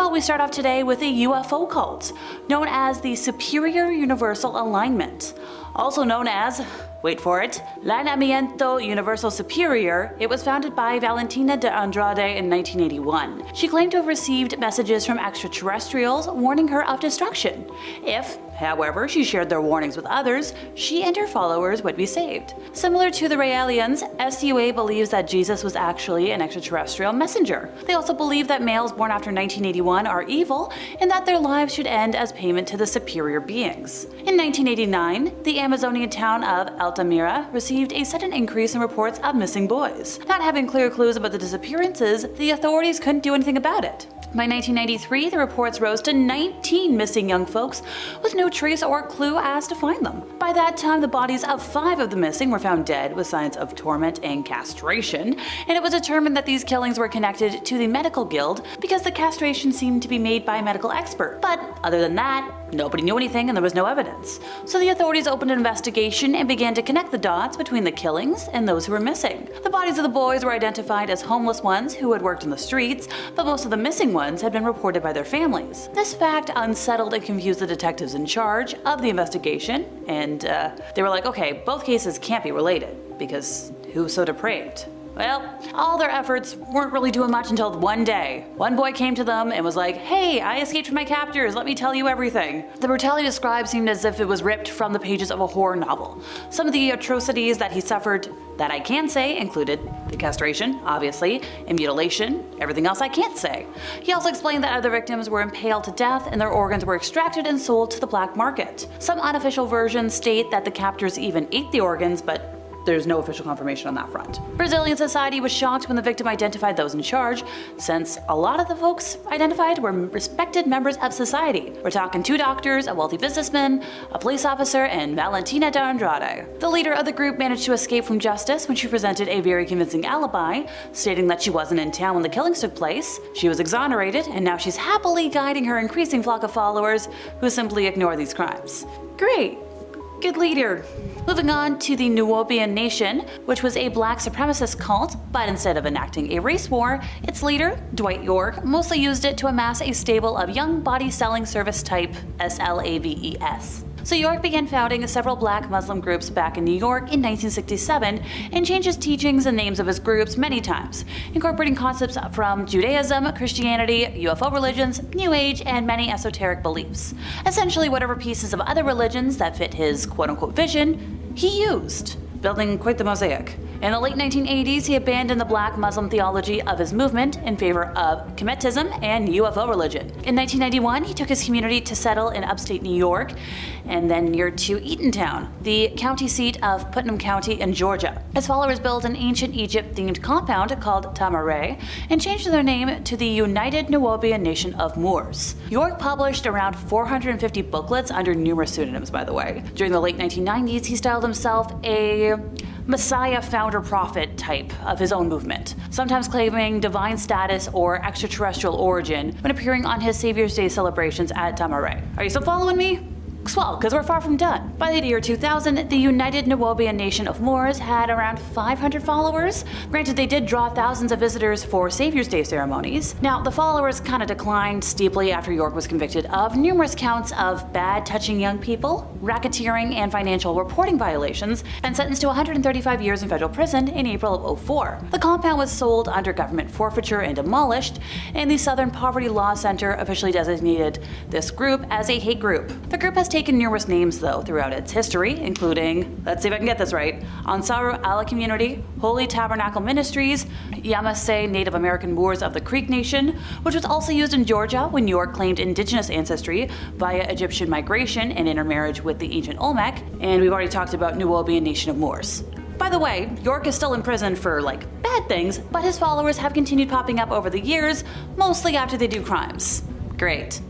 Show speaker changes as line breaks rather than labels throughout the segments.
Well, we start off today with a UFO cult, known as the Superior Universal Alignment. Also known as, wait for it, Lineamiento Universal Superior, it was founded by Valentina de Andrade in 1981. She claimed to have received messages from extraterrestrials warning her of destruction. If, however, she shared their warnings with others, she and her followers would be saved. Similar to the Raelians, SUA believes that Jesus was actually an extraterrestrial messenger. They also believe that males born after 1981 are evil and that their lives should end as payment to the superior beings. In 1989, the Amazonian town of Altamira received a sudden increase in reports of missing boys. Not having clear clues about the disappearances, the authorities couldn't do anything about it. By 1993, the reports rose to 19 missing young folks with no trace or clue as to find them. By that time, the bodies of 5 of the missing were found dead with signs of torment and castration, and it was determined that these killings were connected to the medical guild because the castration seemed to be made by a medical expert. But other than that, nobody knew anything and there was no evidence. So the authorities opened an investigation and began to connect the dots between the killings and those who were missing. The bodies of the boys were identified as homeless ones who had worked in the streets, but most of the missing ones had been reported by their families. This fact unsettled and confused the detectives in charge of the investigation, and they were like, okay, both cases can't be related, because who's so depraved? Well, all their efforts weren't really doing much until one day. One boy came to them and was like, hey, I escaped from my captors, let me tell you everything. The brutality described seemed as if it was ripped from the pages of a horror novel. Some of the atrocities that he suffered that I can say included the castration, obviously, and mutilation, everything else I can't say. He also explained that other victims were impaled to death and their organs were extracted and sold to the black market. Some unofficial versions state that the captors even ate the organs, but there's no official confirmation on that front. Brazilian society was shocked when the victim identified those in charge, since a lot of the folks identified were respected members of society. We're talking 2 doctors, a wealthy businessman, a police officer, and Valentina de Andrade. The leader of the group managed to escape from justice when she presented a very convincing alibi, stating that she wasn't in town when the killings took place. She was exonerated, and now she's happily guiding her increasing flock of followers who simply ignore these crimes. Great. Good leader. Moving on to the Nuobian Nation, which was a black supremacist cult, but instead of enacting a race war, its leader, Dwight York, mostly used it to amass a stable of young body-selling service type SLAVES. So York began founding several black Muslim groups back in New York in 1967 and changed his teachings and names of his groups many times, incorporating concepts from Judaism, Christianity, UFO religions, New Age, and many esoteric beliefs. Essentially whatever pieces of other religions that fit his quote-unquote vision, he used, building quite the mosaic. In the late 1980s, he abandoned the black Muslim theology of his movement in favor of Kemetism and UFO religion. In 1991, he took his community to settle in upstate New York and then near to Eatontown, the county seat of Putnam County in Georgia. His followers built an ancient Egypt-themed compound called Tamaray and changed their name to the United Nuobian Nation of Moors. York published around 450 booklets under numerous pseudonyms, by the way. During the late 1990s, he styled himself a Messiah founder prophet type of his own movement, sometimes claiming divine status or extraterrestrial origin when appearing on his Savior's Day celebrations at Tamaray. Are you still following me? Swell, because we're far from done. By the year 2000, the United Nuobian Nation of Moors had around 500 followers. Granted, they did draw thousands of visitors for Savior's Day ceremonies. Now, the followers kind of declined steeply after York was convicted of numerous counts of bad touching young people, racketeering, and financial reporting violations, and sentenced to 135 years in federal prison in April of 2004. The compound was sold under government forfeiture and demolished, and the Southern Poverty Law Center officially designated this group as a hate group. The group has taken numerous names, though, throughout its history, including, let's see if I can get this right, Ansaru Allah Community, Holy Tabernacle Ministries, Yamasee Native American Moors of the Creek Nation, which was also used in Georgia when York claimed indigenous ancestry via Egyptian migration and intermarriage with the ancient Olmec, and we've already talked about Nuobian Nation of Moors. By the way, York is still in prison for, bad things, but his followers have continued popping up over the years, mostly after they do crimes. Great.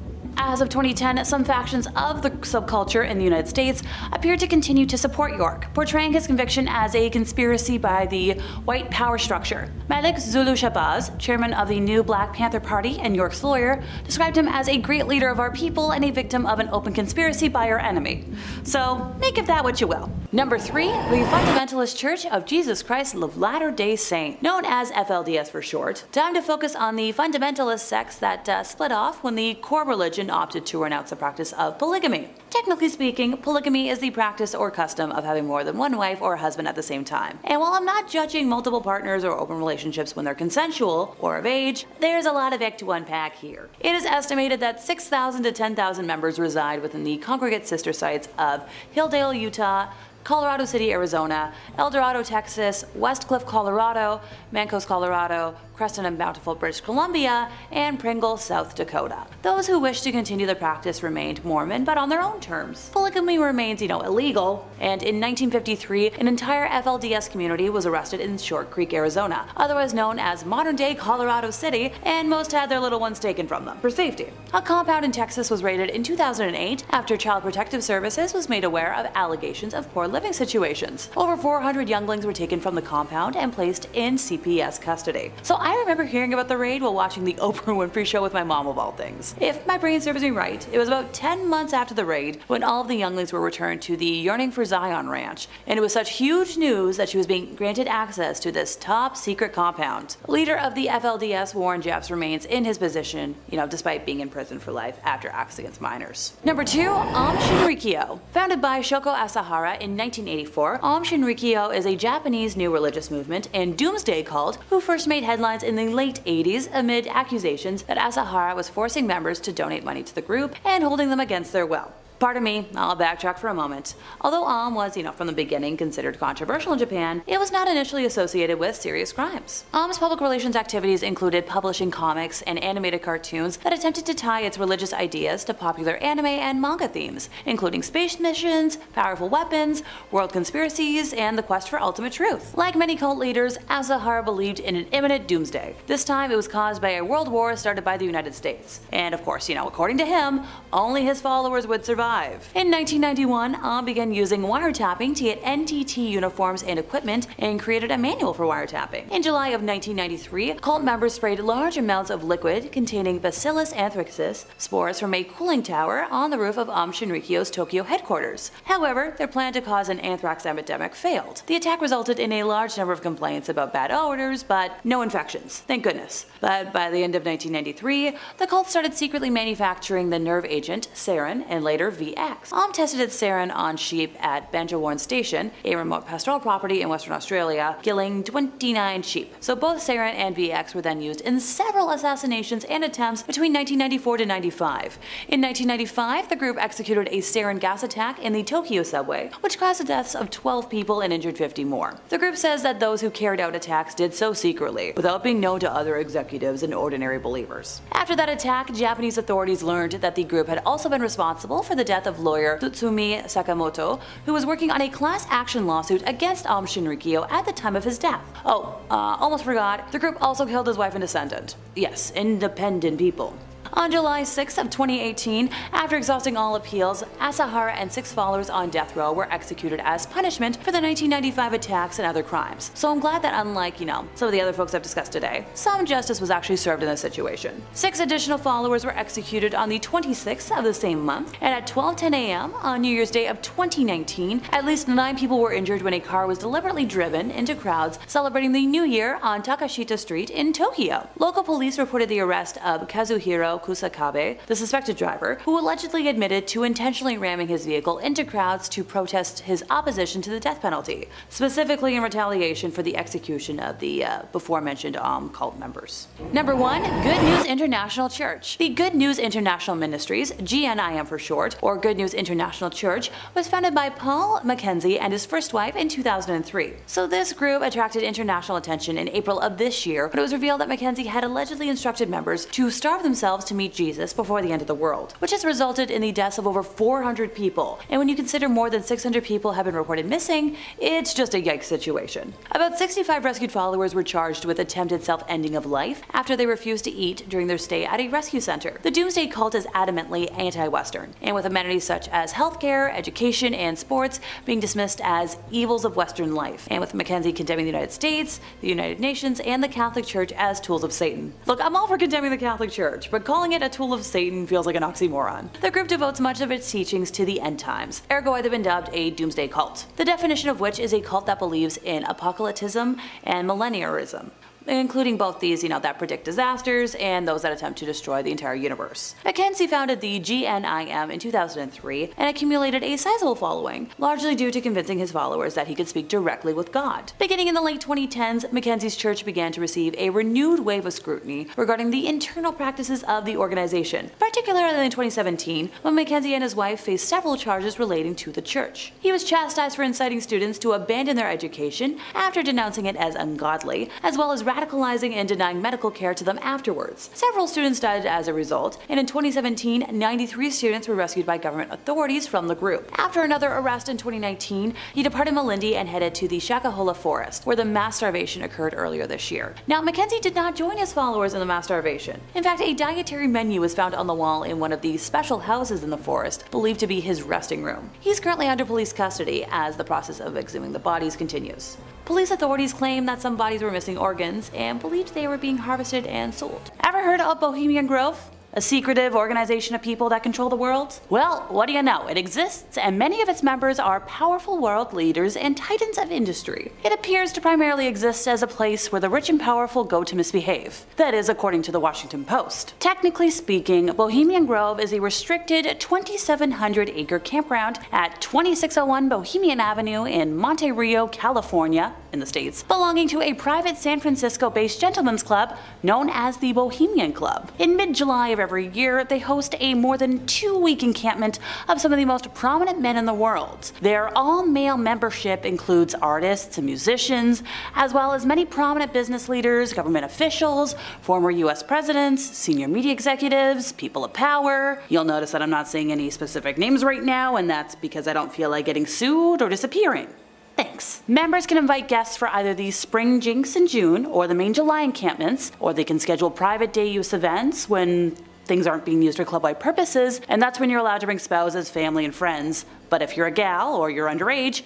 As of 2010, some factions of the subculture in the United States appeared to continue to support York, portraying his conviction as a conspiracy by the white power structure. Malik Zulu Shabazz, chairman of the new Black Panther Party and York's lawyer, described him as a great leader of our people and a victim of an open conspiracy by our enemy. So make of that what you will. Number 3, the Fundamentalist Church of Jesus Christ of Latter-day Saints, known as FLDS for short. Time to focus on the fundamentalist sects that split off when the core religion opted to renounce the practice of polygamy. Technically speaking, polygamy is the practice or custom of having more than one wife or husband at the same time. And while I'm not judging multiple partners or open relationships when they're consensual or of age, there's a lot of ick to unpack here. It is estimated that 6,000 to 10,000 members reside within the congregate sister sites of Hilldale, Utah, Colorado City, Arizona, El Dorado, Texas, West Cliff, Colorado, Mancos, Colorado, Creston and Bountiful, British Columbia, and Pringle, South Dakota. Those who wish to continue the practice remained Mormon, but on their own terms. Polygamy remains, illegal, and in 1953, an entire FLDS community was arrested in Short Creek, Arizona, otherwise known as modern-day Colorado City, and most had their little ones taken from them for safety. A compound in Texas was raided in 2008 after Child Protective Services was made aware of allegations of poor living situations. Over 400 younglings were taken from the compound and placed in CPS custody. So I remember hearing about the raid while watching the Oprah Winfrey Show with my mom of all things. If my brain serves me right, it was about 10 months after the raid when all of the younglings were returned to the Yearning for Zion Ranch, and it was such huge news that she was being granted access to this top secret compound. Leader of the FLDS, Warren Jeffs, remains in his position, despite being in prison for life after acts against minors. Number 2, Aum Shinrikyo. Founded by Shoko Asahara in 1984, Aum Shinrikyo is a Japanese new religious movement and doomsday cult who first made headlines in the late 80s amid accusations that Asahara was forcing members to donate money to the group and holding them against their will. Pardon me, I'll backtrack for a moment. Although Aum was, from the beginning considered controversial in Japan, it was not initially associated with serious crimes. Aum's public relations activities included publishing comics and animated cartoons that attempted to tie its religious ideas to popular anime and manga themes, including space missions, powerful weapons, world conspiracies, and the quest for ultimate truth. Like many cult leaders, Asahara believed in an imminent doomsday. This time it was caused by a world war started by the United States. And of course, according to him, only his followers would survive. In 1991, Aum began using wiretapping to get NTT uniforms and equipment and created a manual for wiretapping. In July of 1993, cult members sprayed large amounts of liquid containing Bacillus anthracis spores from a cooling tower on the roof of Aum Shinrikyo's Tokyo headquarters. However, their plan to cause an anthrax epidemic failed. The attack resulted in a large number of complaints about bad odors, but no infections. Thank goodness. But by the end of 1993, the cult started secretly manufacturing the nerve agent sarin and later VX. Aum tested its sarin on sheep at Banjarwarn Station, a remote pastoral property in Western Australia, killing 29 sheep. So both sarin and VX were then used in several assassinations and attempts between 1994 to 95. In 1995, the group executed a sarin gas attack in the Tokyo subway, which caused the deaths of 12 people and injured 50 more. The group says that those who carried out attacks did so secretly, without being known to other executives and ordinary believers. After that attack, Japanese authorities learned that the group had also been responsible for the death of lawyer Tsutsumi Sakamoto, who was working on a class action lawsuit against Aum Shinrikyo at the time of his death. Almost forgot, the group also killed his wife and descendant. Yes, independent people. On July 6 of 2018, after exhausting all appeals, Asahara and 6 followers on death row were executed as punishment for the 1995 attacks and other crimes. So I'm glad that unlike, some of the other folks I've discussed today, some justice was actually served in this situation. 6 additional followers were executed on the 26th of the same month, and at 12:10 a.m. on New Year's Day of 2019, at least 9 people were injured when a car was deliberately driven into crowds celebrating the New Year on Takashita Street in Tokyo. Local police reported the arrest of Kazuhiro Kusakabe, the suspected driver, who allegedly admitted to intentionally ramming his vehicle into crowds to protest his opposition to the death penalty, specifically in retaliation for the execution of the before-mentioned Aum cult members. Number 1. Good News International Church. The Good News International Ministries, GNIM for short, or Good News International Church, was founded by Paul Mackenzie and his first wife in 2003. So this group attracted international attention in April of this year when it was revealed that Mackenzie had allegedly instructed members to starve themselves to meet Jesus before the end of the world, which has resulted in the deaths of over 400 people. And when you consider more than 600 people have been reported missing, it's just a yikes situation. About 65 rescued followers were charged with attempted self-ending of life after they refused to eat during their stay at a rescue center. The Doomsday Cult is adamantly anti-Western, and with amenities such as healthcare, education, and sports being dismissed as evils of Western life, and with Mackenzie condemning the United States, the United Nations, and the Catholic Church as tools of Satan. Look, I'm all for condemning the Catholic Church, but call calling it a tool of Satan feels like an oxymoron. The group devotes much of its teachings to the end times, ergo they've been dubbed a doomsday cult, the definition of which is a cult that believes in apocalypticism and millenniarism, including both these, that predict disasters and those that attempt to destroy the entire universe. Mackenzie founded the GNIM in 2003 and accumulated a sizable following, largely due to convincing his followers that he could speak directly with God. Beginning in the late 2010s, Mackenzie's church began to receive a renewed wave of scrutiny regarding the internal practices of the organization, particularly in 2017 when Mackenzie and his wife faced several charges relating to the church. He was chastised for inciting students to abandon their education after denouncing it as ungodly, as well as radicalizing and denying medical care to them afterwards. Several students died as a result, and in 2017, 93 students were rescued by government authorities from the group. After another arrest in 2019, he departed Malindi and headed to the Shakahola forest, where the mass starvation occurred earlier this year. Now, Mackenzie did not join his followers in the mass starvation. In fact, a dietary menu was found on the wall in one of the special houses in the forest, believed to be his resting room. He's currently under police custody as the process of exhuming the bodies continues. Police authorities claim that some bodies were missing organs and believed they were being harvested and sold. Ever heard of Bohemian Grove? A secretive organization of people that control the world? Well, what do you know? It exists, and many of its members are powerful world leaders and titans of industry. It appears to primarily exist as a place where the rich and powerful go to misbehave. That is, according to the Washington Post. Technically speaking, Bohemian Grove is a restricted 2,700-acre campground at 2601 Bohemian Avenue in Monte Rio, California, in the States, belonging to a private San Francisco-based gentlemen's club known as the Bohemian Club. In mid-July of every year, they host a more than 2-week encampment of some of the most prominent men in the world. Their all-male membership includes artists and musicians, as well as many prominent business leaders, government officials, former US presidents, senior media executives, people of power. You'll notice that I'm not saying any specific names right now, and that's because I don't feel like getting sued or disappearing. Thanks. Members can invite guests for either the Spring Jinx in June or the main July encampments, or they can schedule private day use events when things aren't being used for club-wide purposes, and that's when you're allowed to bring spouses, family, and friends. But if you're a gal or you're underage,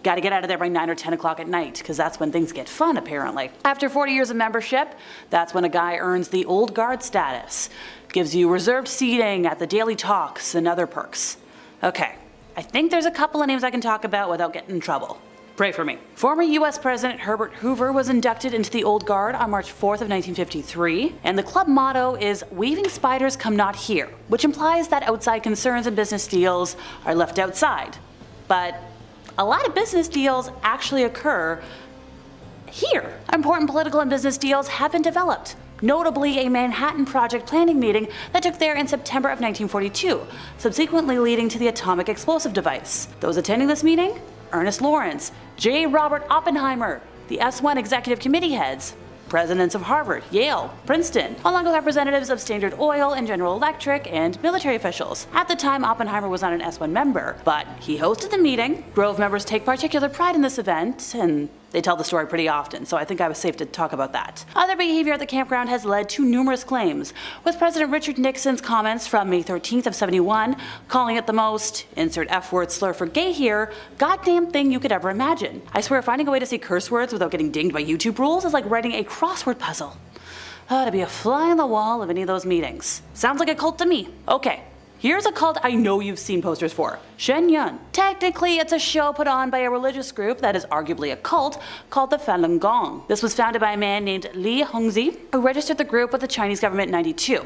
gotta get out of there by 9 or 10 o'clock at night, because that's when things get fun, apparently. After 40 years of membership, that's when a guy earns the old guard status. Gives you reserved seating at the daily talks and other perks. Okay, I think there's a couple of names I can talk about without getting in trouble. Pray for me. Former US President Herbert Hoover was inducted into the Old Guard on March 4th of 1953, and the club motto is "Weaving spiders come not here," which implies that outside concerns and business deals are left outside. But a lot of business deals actually occur here. Important political and business deals have been developed. Notably, a Manhattan Project planning meeting that took there in September of 1942, subsequently leading to the atomic explosive device. Those attending this meeting? Ernest Lawrence, J. Robert Oppenheimer, the S1 executive committee heads, presidents of Harvard, Yale, Princeton, along with representatives of Standard Oil and General Electric and military officials. At the time, Oppenheimer was not an S1 member, but he hosted the meeting. Grove members take particular pride in this event, and they tell the story pretty often, so I think I was safe to talk about that. Other behavior at the campground has led to numerous claims, with President Richard Nixon's comments from May 13th of 71 calling it the most, insert F-word slur for gay here, goddamn thing you could ever imagine. I swear finding a way to say curse words without getting dinged by YouTube rules is like writing a crossword puzzle. To be a fly on the wall of any of those meetings. Sounds like a cult to me. Okay. Here's a cult I know you've seen posters for, Shen Yun. Technically, it's a show put on by a religious group that is arguably a cult called the Falun Gong. This was founded by a man named Li Hongzhi, who registered the group with the Chinese government in '92.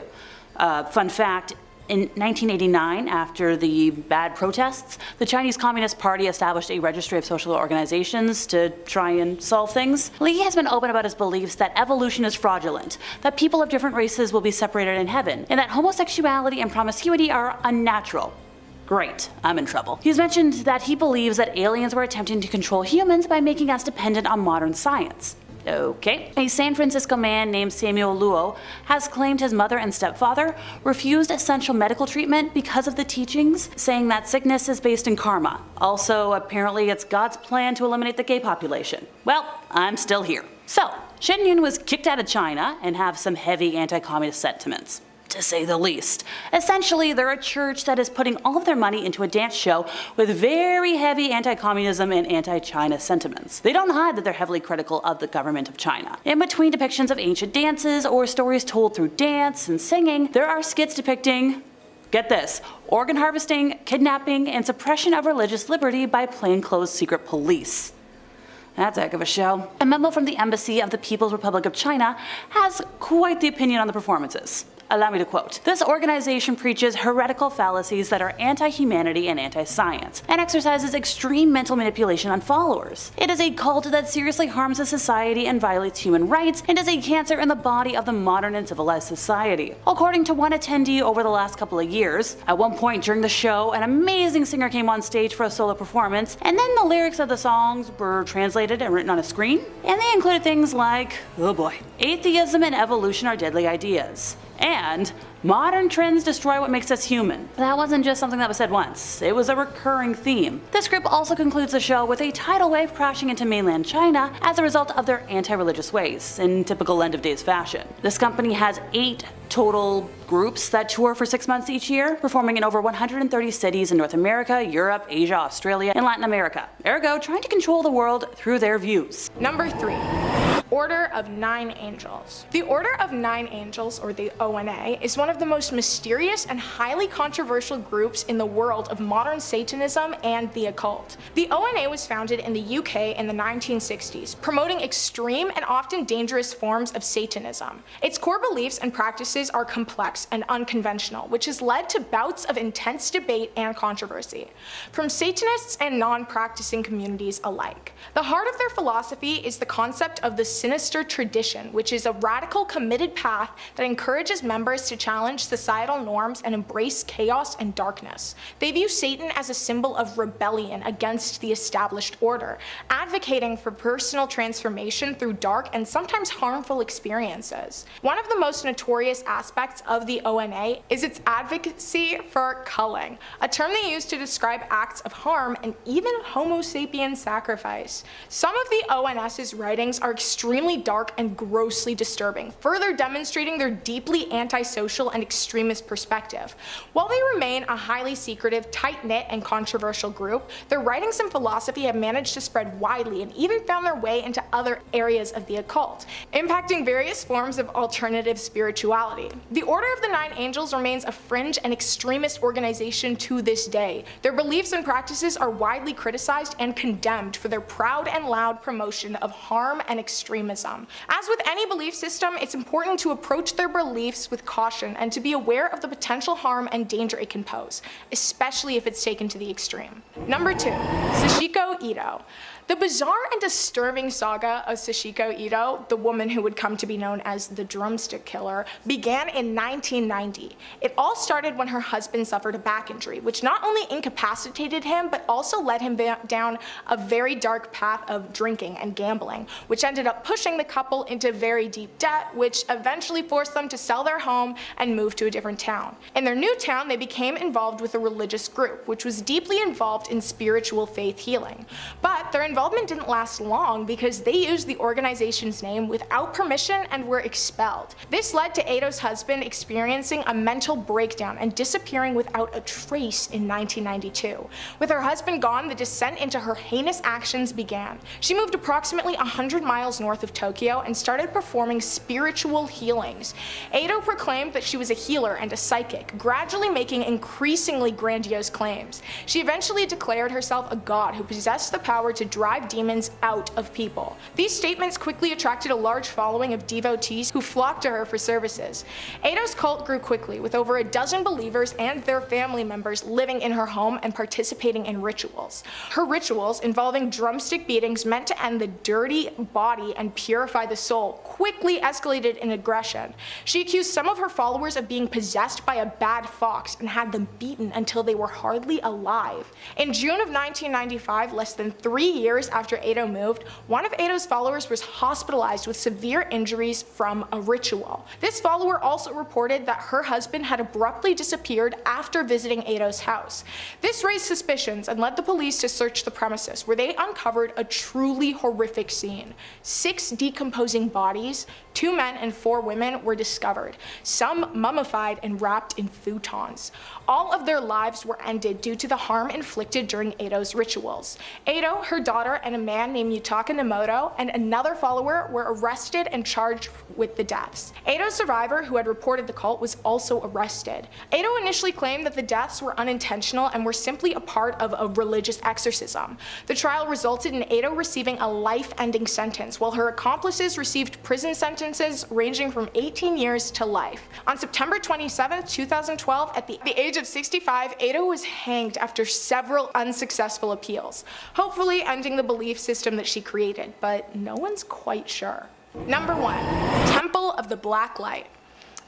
Fun fact, in 1989, after the bad protests, the Chinese Communist Party established a registry of social organizations to try and solve things. Li has been open about his beliefs that evolution is fraudulent, that people of different races will be separated in heaven, and that homosexuality and promiscuity are unnatural. Great, I'm in trouble. He's mentioned that he believes that aliens were attempting to control humans by making us dependent on modern science. Okay. A San Francisco man named Samuel Luo has claimed his mother and stepfather refused essential medical treatment because of the teachings, saying that sickness is based in karma. Also, apparently it's God's plan to eliminate the gay population. Well, I'm still here. So, Shen Yun was kicked out of China and have some heavy anti-communist sentiments. to say the least. Essentially, they're a church that is putting all of their money into a dance show with very heavy anti-communism and anti-China sentiments. They don't hide that they're heavily critical of the government of China. In between depictions of ancient dances or stories told through dance and singing, there are skits depicting, get this, organ harvesting, kidnapping, and suppression of religious liberty by plainclothes secret police. That's a heck of a show. A memo from the Embassy of the People's Republic of China has quite the opinion on the performances. Allow me to quote, "This organization preaches heretical fallacies that are anti-humanity and anti-science, and exercises extreme mental manipulation on followers. It is a cult that seriously harms the society and violates human rights, and is a cancer in the body of the modern and civilized society." According to one attendee over the last couple of years, at one point during the show, an amazing singer came on stage for a solo performance, and then the lyrics of the songs were translated and written on a screen, and they included things like, oh boy, atheism and evolution are deadly ideas, and modern trends destroy what makes us human. That wasn't just something that was said once, it was a recurring theme. This group also concludes the show with a tidal wave crashing into mainland China as a result of their anti-religious ways, in typical end of days fashion. This company has 8 total groups that tour for 6 months each year, performing in over 130 cities in North America, Europe, Asia, Australia, and Latin America. Ergo, trying to control the world through their views.
Number 3. Order of Nine Angels. The Order of Nine Angels, or the ONA, is one of the most mysterious and highly controversial groups in the world of modern Satanism and the occult. The ONA was founded in the UK in the 1960s, promoting extreme and often dangerous forms of Satanism. Its core beliefs and practices are complex and unconventional, which has led to bouts of intense debate and controversy, from Satanists and non-practicing communities alike. The heart of their philosophy is the concept of the sinister tradition, which is a radical, committed path that encourages members to challenge societal norms and embrace chaos and darkness. They view Satan as a symbol of rebellion against the established order, advocating for personal transformation through dark and sometimes harmful experiences. One of the most notorious aspects of the ONA is its advocacy for culling, a term they use to describe acts of harm and even Homo sapien sacrifice. Some of the ONS's writings are extremely dark and grossly disturbing, further demonstrating their deeply antisocial and extremist perspective. While they remain a highly secretive, tight-knit, and controversial group, their writings and philosophy have managed to spread widely and even found their way into other areas of the occult, impacting various forms of alternative spirituality. The Order of the Nine Angels remains a fringe and extremist organization to this day. Their beliefs and practices are widely criticized and condemned for their proud and loud promotion of harm and extremism. As with any belief system, it's important to approach their beliefs with caution and to be aware of the potential harm and danger it can pose, especially if it's taken to the extreme. Number 2. Sashiko Ido. The bizarre and disturbing saga of Sashiko Ido, the woman who would come to be known as the Drumstick Killer, began in 1990. It all started when her husband suffered a back injury, which not only incapacitated him, but also led him down a very dark path of drinking and gambling, which ended up pushing the couple into very deep debt, which eventually forced them to sell their home and move to a different town. In their new town, they became involved with a religious group, which was deeply involved in spiritual faith healing. But their involvement didn't last long because they used the organization's name without permission and were expelled. This led to Ido's husband experiencing a mental breakdown and disappearing without a trace in 1992. With her husband gone, the descent into her heinous actions began. She moved approximately 100 miles north of Tokyo and started performing spiritual healings. Ido proclaimed that she was a healer and a psychic, gradually making increasingly grandiose claims. She eventually declared herself a god who possessed the power to drive demons out of people. These statements quickly attracted a large following of devotees who flocked to her for services. Ido's cult grew quickly, with over a dozen believers and their family members living in her home and participating in rituals. Her rituals, involving drumstick beatings meant to end the dirty body and purify the soul, quickly escalated in aggression. She accused some of her followers of being possessed by a bad fox and had them beaten until they were hardly alive. In June of 1995, less than 3 years years after Ido moved, one of Ido's followers was hospitalized with severe injuries from a ritual. This follower also reported that her husband had abruptly disappeared after visiting Ido's house. This raised suspicions and led the police to search the premises, where they uncovered a truly horrific scene. 6 decomposing bodies, 2 men and 4 women, were discovered, some mummified and wrapped in futons. All of their lives were ended due to the harm inflicted during Ido's rituals. Ido, her daughter, and a man named Yutaka Nemoto and another follower were arrested and charged with the deaths. Ido's survivor, who had reported the cult, was also arrested. Ido initially claimed that the deaths were unintentional and were simply a part of a religious exorcism. The trial resulted in Ido receiving a life-ending sentence, while her accomplices received prison sentences ranging from 18 years to life. On September 27, 2012, at the age of 65, Ido was hanged after several unsuccessful appeals, hopefully ending the belief system that she created, but no one's quite sure. Number 1. Temple of the Black Light.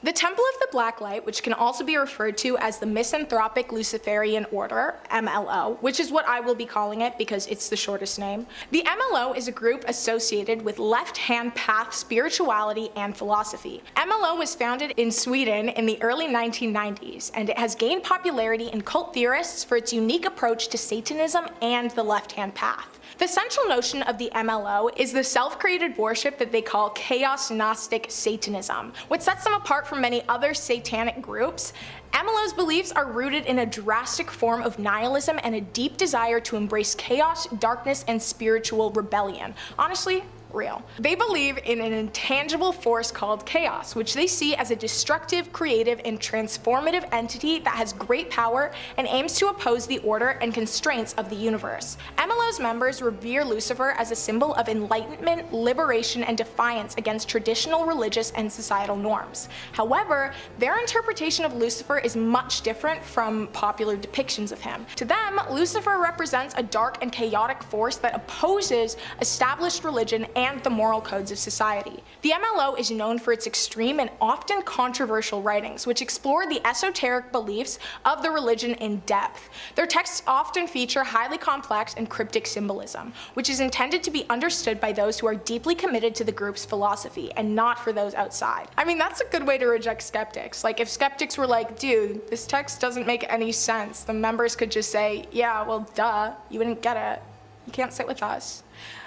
The Temple of the Black Light, which can also be referred to as the Misanthropic Luciferian Order, MLO, which is what I will be calling it because it's the shortest name. The MLO is a group associated with left-hand path spirituality and philosophy. MLO was founded in Sweden in the early 1990s, and it has gained popularity in cult theorists for its unique approach to Satanism and the left-hand path. The central notion of the MLO is the self-created worship that they call Chaos Gnostic Satanism. What sets them apart from many other satanic groups, MLO's beliefs are rooted in a drastic form of nihilism and a deep desire to embrace chaos, darkness, and spiritual rebellion. Honestly, real. They believe in an intangible force called chaos, which they see as a destructive, creative, and transformative entity that has great power and aims to oppose the order and constraints of the universe. MLO's members revere Lucifer as a symbol of enlightenment, liberation, and defiance against traditional religious and societal norms. However, their interpretation of Lucifer is much different from popular depictions of him. To them, Lucifer represents a dark and chaotic force that opposes established religion and the moral codes of society. The MLO is known for its extreme and often controversial writings, which explore the esoteric beliefs of the religion in depth. Their texts often feature highly complex and cryptic symbolism, which is intended to be understood by those who are deeply committed to the group's philosophy and not for those outside. I mean, that's a good way to reject skeptics. Like, if skeptics were like, dude, this text doesn't make any sense, the members could just say, yeah, well, duh, you wouldn't get it. You can't sit with us.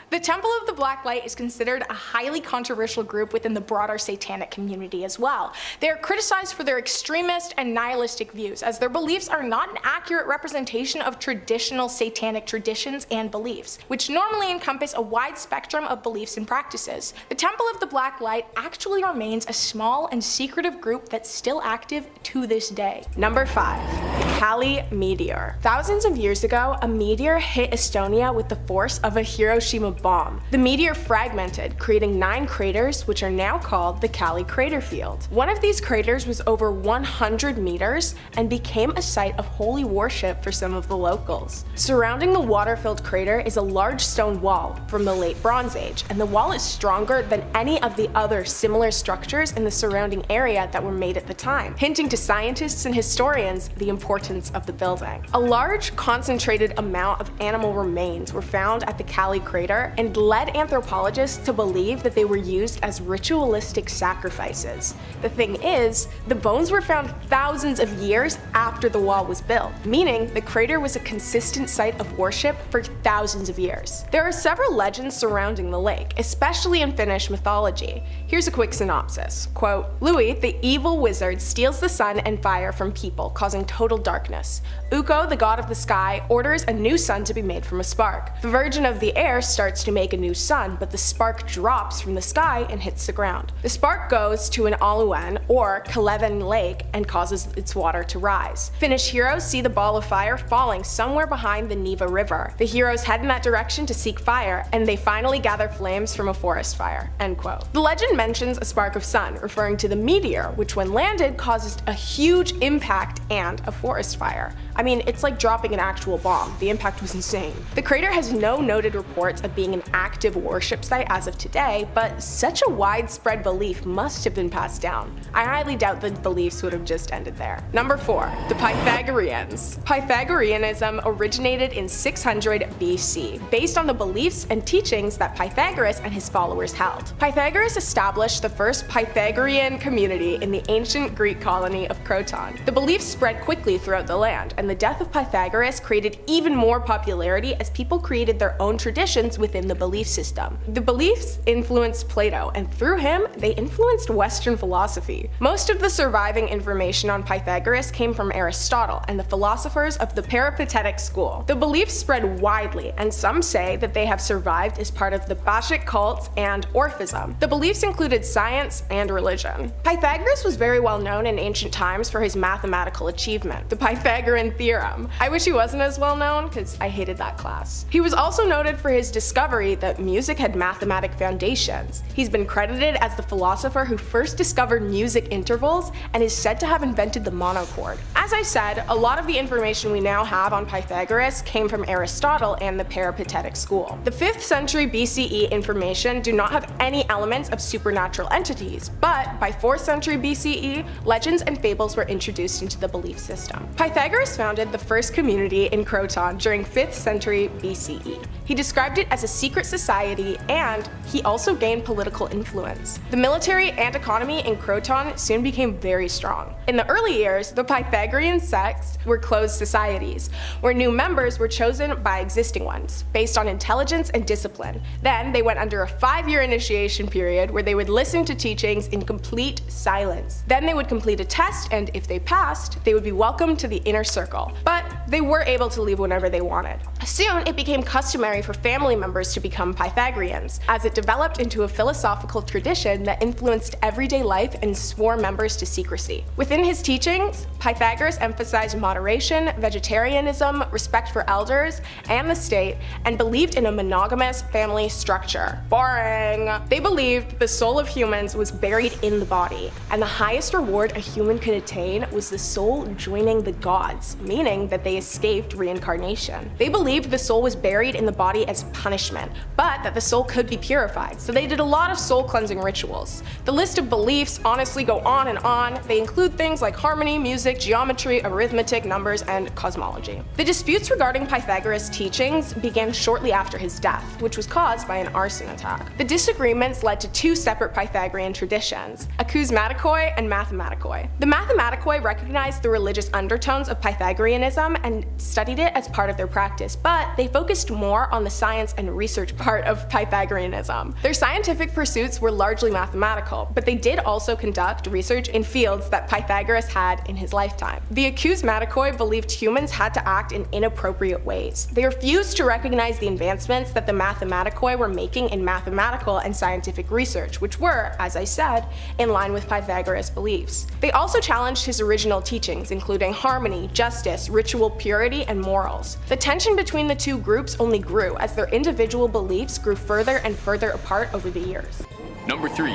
The Temple of the Black Light is considered a highly controversial group within the broader satanic community as well. They are criticized for their extremist and nihilistic views, as their beliefs are not an accurate representation of traditional satanic traditions and beliefs, which normally encompass a wide spectrum of beliefs and practices. The Temple of the Black Light actually remains a small and secretive group that's still active to this day. Number 5. The Cali Meteor. Thousands of years ago, a meteor hit Estonia with the force of a Hiroshima bomb. The meteor fragmented, creating 9 craters, which are now called the Cali Crater Field. One of these craters was over 100 meters and became a site of holy worship for some of the locals. Surrounding the water-filled crater is a large stone wall from the late Bronze Age, and the wall is stronger than any of the other similar structures in the surrounding area that were made at the time, hinting to scientists and historians the importance of the building. A large, concentrated amount of animal remains were found at the Cali Crater and led anthropologists to believe that they were used as ritualistic sacrifices. The thing is, the bones were found thousands of years after the wall was built, meaning the crater was a consistent site of worship for thousands of years. There are several legends surrounding the lake, especially in Finnish mythology. Here's a quick synopsis. Quote, Louis, the evil wizard, steals the sun and fire from people, causing total darkness. Ukko, the god of the sky, orders a new sun to be made from a spark. The virgin of the air starts to make a new sun, but the spark drops from the sky and hits the ground. The spark goes to an Aluan, or Kaleven lake, and causes its water to rise. Finnish heroes see the ball of fire falling somewhere behind the Neva River. The heroes head in that direction to seek fire, and they finally gather flames from a forest fire. End quote. The legend mentions a spark of sun, referring to the meteor, which when landed caused a huge impact and a forest fire.
I mean, it's like dropping an actual bomb. The impact was insane. The crater has no noted reports of being an active worship site as of today, but such a widespread belief must have been passed down. I highly doubt the beliefs would have just ended there. Number 4. The Pythagoreans. Pythagoreanism originated in 600 BC, based on the beliefs and teachings that Pythagoras and his followers held. Pythagoras established the first Pythagorean community in the ancient Greek colony of Croton. The beliefs spread quickly throughout the land, and the death of Pythagoras created even more popularity as people created their own traditions within the belief system. The beliefs influenced Plato, and through him, they influenced Western philosophy. Most of the surviving information on Pythagoras came from Aristotle and the philosophers of the Peripatetic school. The beliefs spread widely, and some say that they have survived as part of the Bacchic cult and Orphism. The beliefs included science and religion. Pythagoras was very well known in ancient times for his mathematical achievement, the Pythagorean theorem. I wish he wasn't as well known because I hated that class. He was also noted for his discovery that music had mathematic foundations. He's been credited as the philosopher who first discovered music intervals and is said to have invented the monochord. As I said, a lot of the information we now have on Pythagoras came from Aristotle and the Peripatetic school. The 5th century BCE information do not have any elements of supernatural entities, but by 4th century BCE, legends and fables were introduced into the belief system. Pythagoras founded the first community in Croton during 5th century BCE. He described it as a secret society, and he also gained political influence. The military and economy in Croton soon became very strong. In the early years, the Pythagorean sects were closed societies, where new members were chosen by existing ones, based on intelligence and discipline. Then they went under a 5-year initiation period where they would listen to teachings in complete silence. Then they would complete a test, and if they passed, they would be welcomed to the inner circle. But they were able to leave whenever they wanted. Soon, it became customary for family members to become Pythagoreans, as it developed into a philosophical tradition that influenced everyday life and swore members to secrecy. Within his teachings, Pythagoras emphasized moderation, vegetarianism, respect for elders and the state, and believed in a monogamous family structure. Boring! They believed the soul of humans was buried in the body, and the highest reward a human could attain was the soul joining the gods, meaning that they escaped reincarnation. They believed the soul was buried in the body as punishment, but that the soul could be purified, so they did a lot of soul cleansing rituals. The list of beliefs honestly go on and on. They include things like harmony, music, geometry, arithmetic, numbers, and cosmology. The disputes regarding Pythagoras' teachings began shortly after his death, which was caused by an arson attack. The disagreements led to 2 separate Pythagorean traditions, acousmatikoi and mathematikoi. The mathematikoi recognized the religious undertones of Pythagoreanism and studied it as part of their practice, but they focused more on the science and research part of Pythagoreanism. Their scientific pursuits were largely mathematical, but they did also conduct research in fields that Pythagoras had in his lifetime. The acousmatikoi believed humans had to act in inappropriate ways. They refused to recognize the advancements that the mathematikoi were making in mathematical and scientific research, which were, as I said, in line with Pythagoras' beliefs. They also challenged his original teachings, including harmony, justice, ritual purity, and morals. The tension between the 2 groups only grew as their individual beliefs grew further and further apart over the years.
Number 3.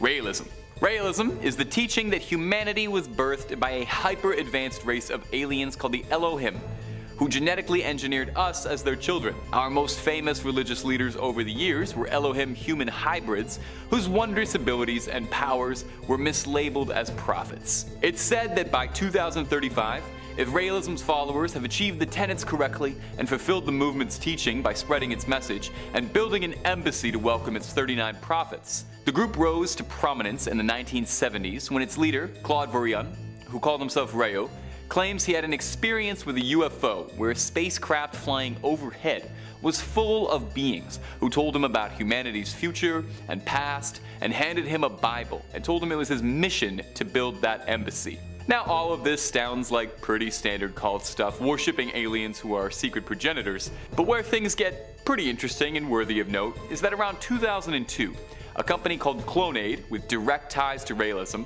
Realism. Realism is the teaching that humanity was birthed by a hyper-advanced race of aliens called the Elohim, who genetically engineered us as their children. Our most famous religious leaders over the years were Elohim human hybrids, whose wondrous abilities and powers were mislabeled as prophets. It's said that by 2035, if Realism's followers have achieved the tenets correctly and fulfilled the movement's teaching by spreading its message and building an embassy to welcome its 39 prophets, the group rose to prominence in the 1970s when its leader, Claude Vorion, who called himself Rayo, claims he had an experience with a UFO where a spacecraft flying overhead was full of beings who told him about humanity's future and past and handed him a Bible and told him it was his mission to build that embassy. Now, all of this sounds like pretty standard cult stuff, worshipping aliens who are secret progenitors, but where things get pretty interesting and worthy of note is that around 2002, a company called Clonaid, with direct ties to Realism,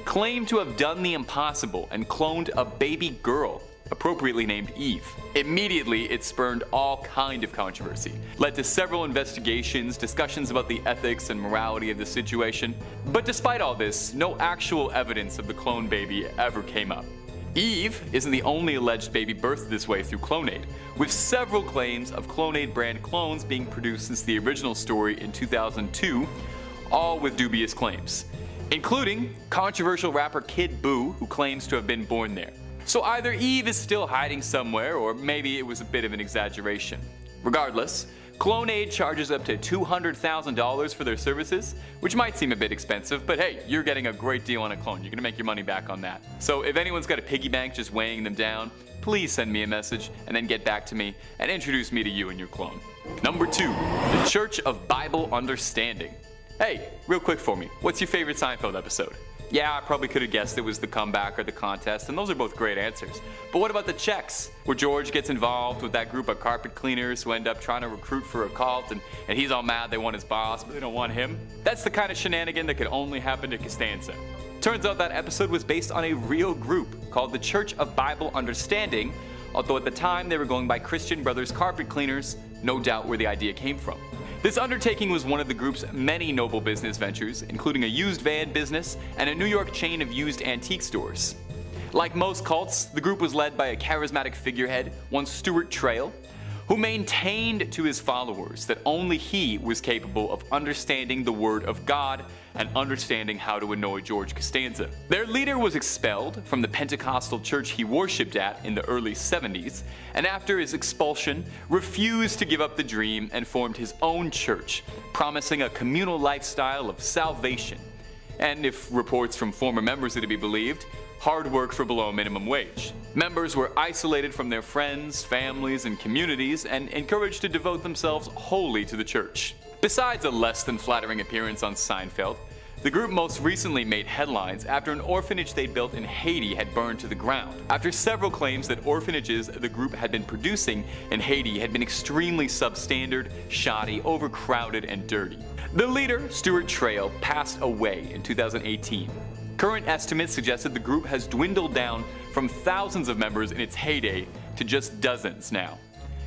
claimed to have done the impossible and cloned a baby girl, appropriately named Eve. Immediately, it spurned all kind of controversy, led to several investigations, discussions about the ethics and morality of the situation. But despite all this, no actual evidence of the clone baby ever came up. Eve isn't the only alleged baby birthed this way through Clonade, with several claims of Clonade brand clones being produced since the original story in 2002, all with dubious claims, including controversial rapper Kid Buu, who claims to have been born there. So either Eve is still hiding somewhere, or maybe it was a bit of an exaggeration. Regardless, Clonade charges up to $200,000 for their services, which might seem a bit expensive, but hey, you're getting a great deal on a clone. You're gonna make your money back on that. So if anyone's got a piggy bank just weighing them down, please send me a message and then get back to me and introduce me to you and your clone. Number 2, the Church of Bible Understanding. Hey, real quick for me, what's your favorite Seinfeld episode? Yeah, I probably could have guessed it was the comeback or the contest, and those are both great answers. But what about the checks, where George gets involved with that group of carpet cleaners who end up trying to recruit for a cult, and he's all mad they want his boss, but they don't want him? That's the kind of shenanigan that could only happen to Costanza. Turns out that episode was based on a real group called the Church of Bible Understanding, although at the time they were going by Christian Brothers Carpet Cleaners, no doubt where the idea came from. This undertaking was one of the group's many noble business ventures, including a used van business and a New York chain of used antique stores. Like most cults, the group was led by a charismatic figurehead, one Stuart Trail, who maintained to his followers that only he was capable of understanding the Word of God and understanding how to annoy George Costanza. Their leader was expelled from the Pentecostal church he worshipped at in the early 70s, and after his expulsion, refused to give up the dream and formed his own church, promising a communal lifestyle of salvation. And if reports from former members are to be believed, hard work for below minimum wage. Members were isolated from their friends, families, and communities and encouraged to devote themselves wholly to the church. Besides a less than flattering appearance on Seinfeld, the group most recently made headlines after an orphanage they built in Haiti had burned to the ground, after several claims that orphanages the group had been producing in Haiti had been extremely substandard, shoddy, overcrowded, and dirty. The leader, Stuart Trail, passed away in 2018. Current estimates suggested the group has dwindled down from thousands of members in its heyday to just dozens now.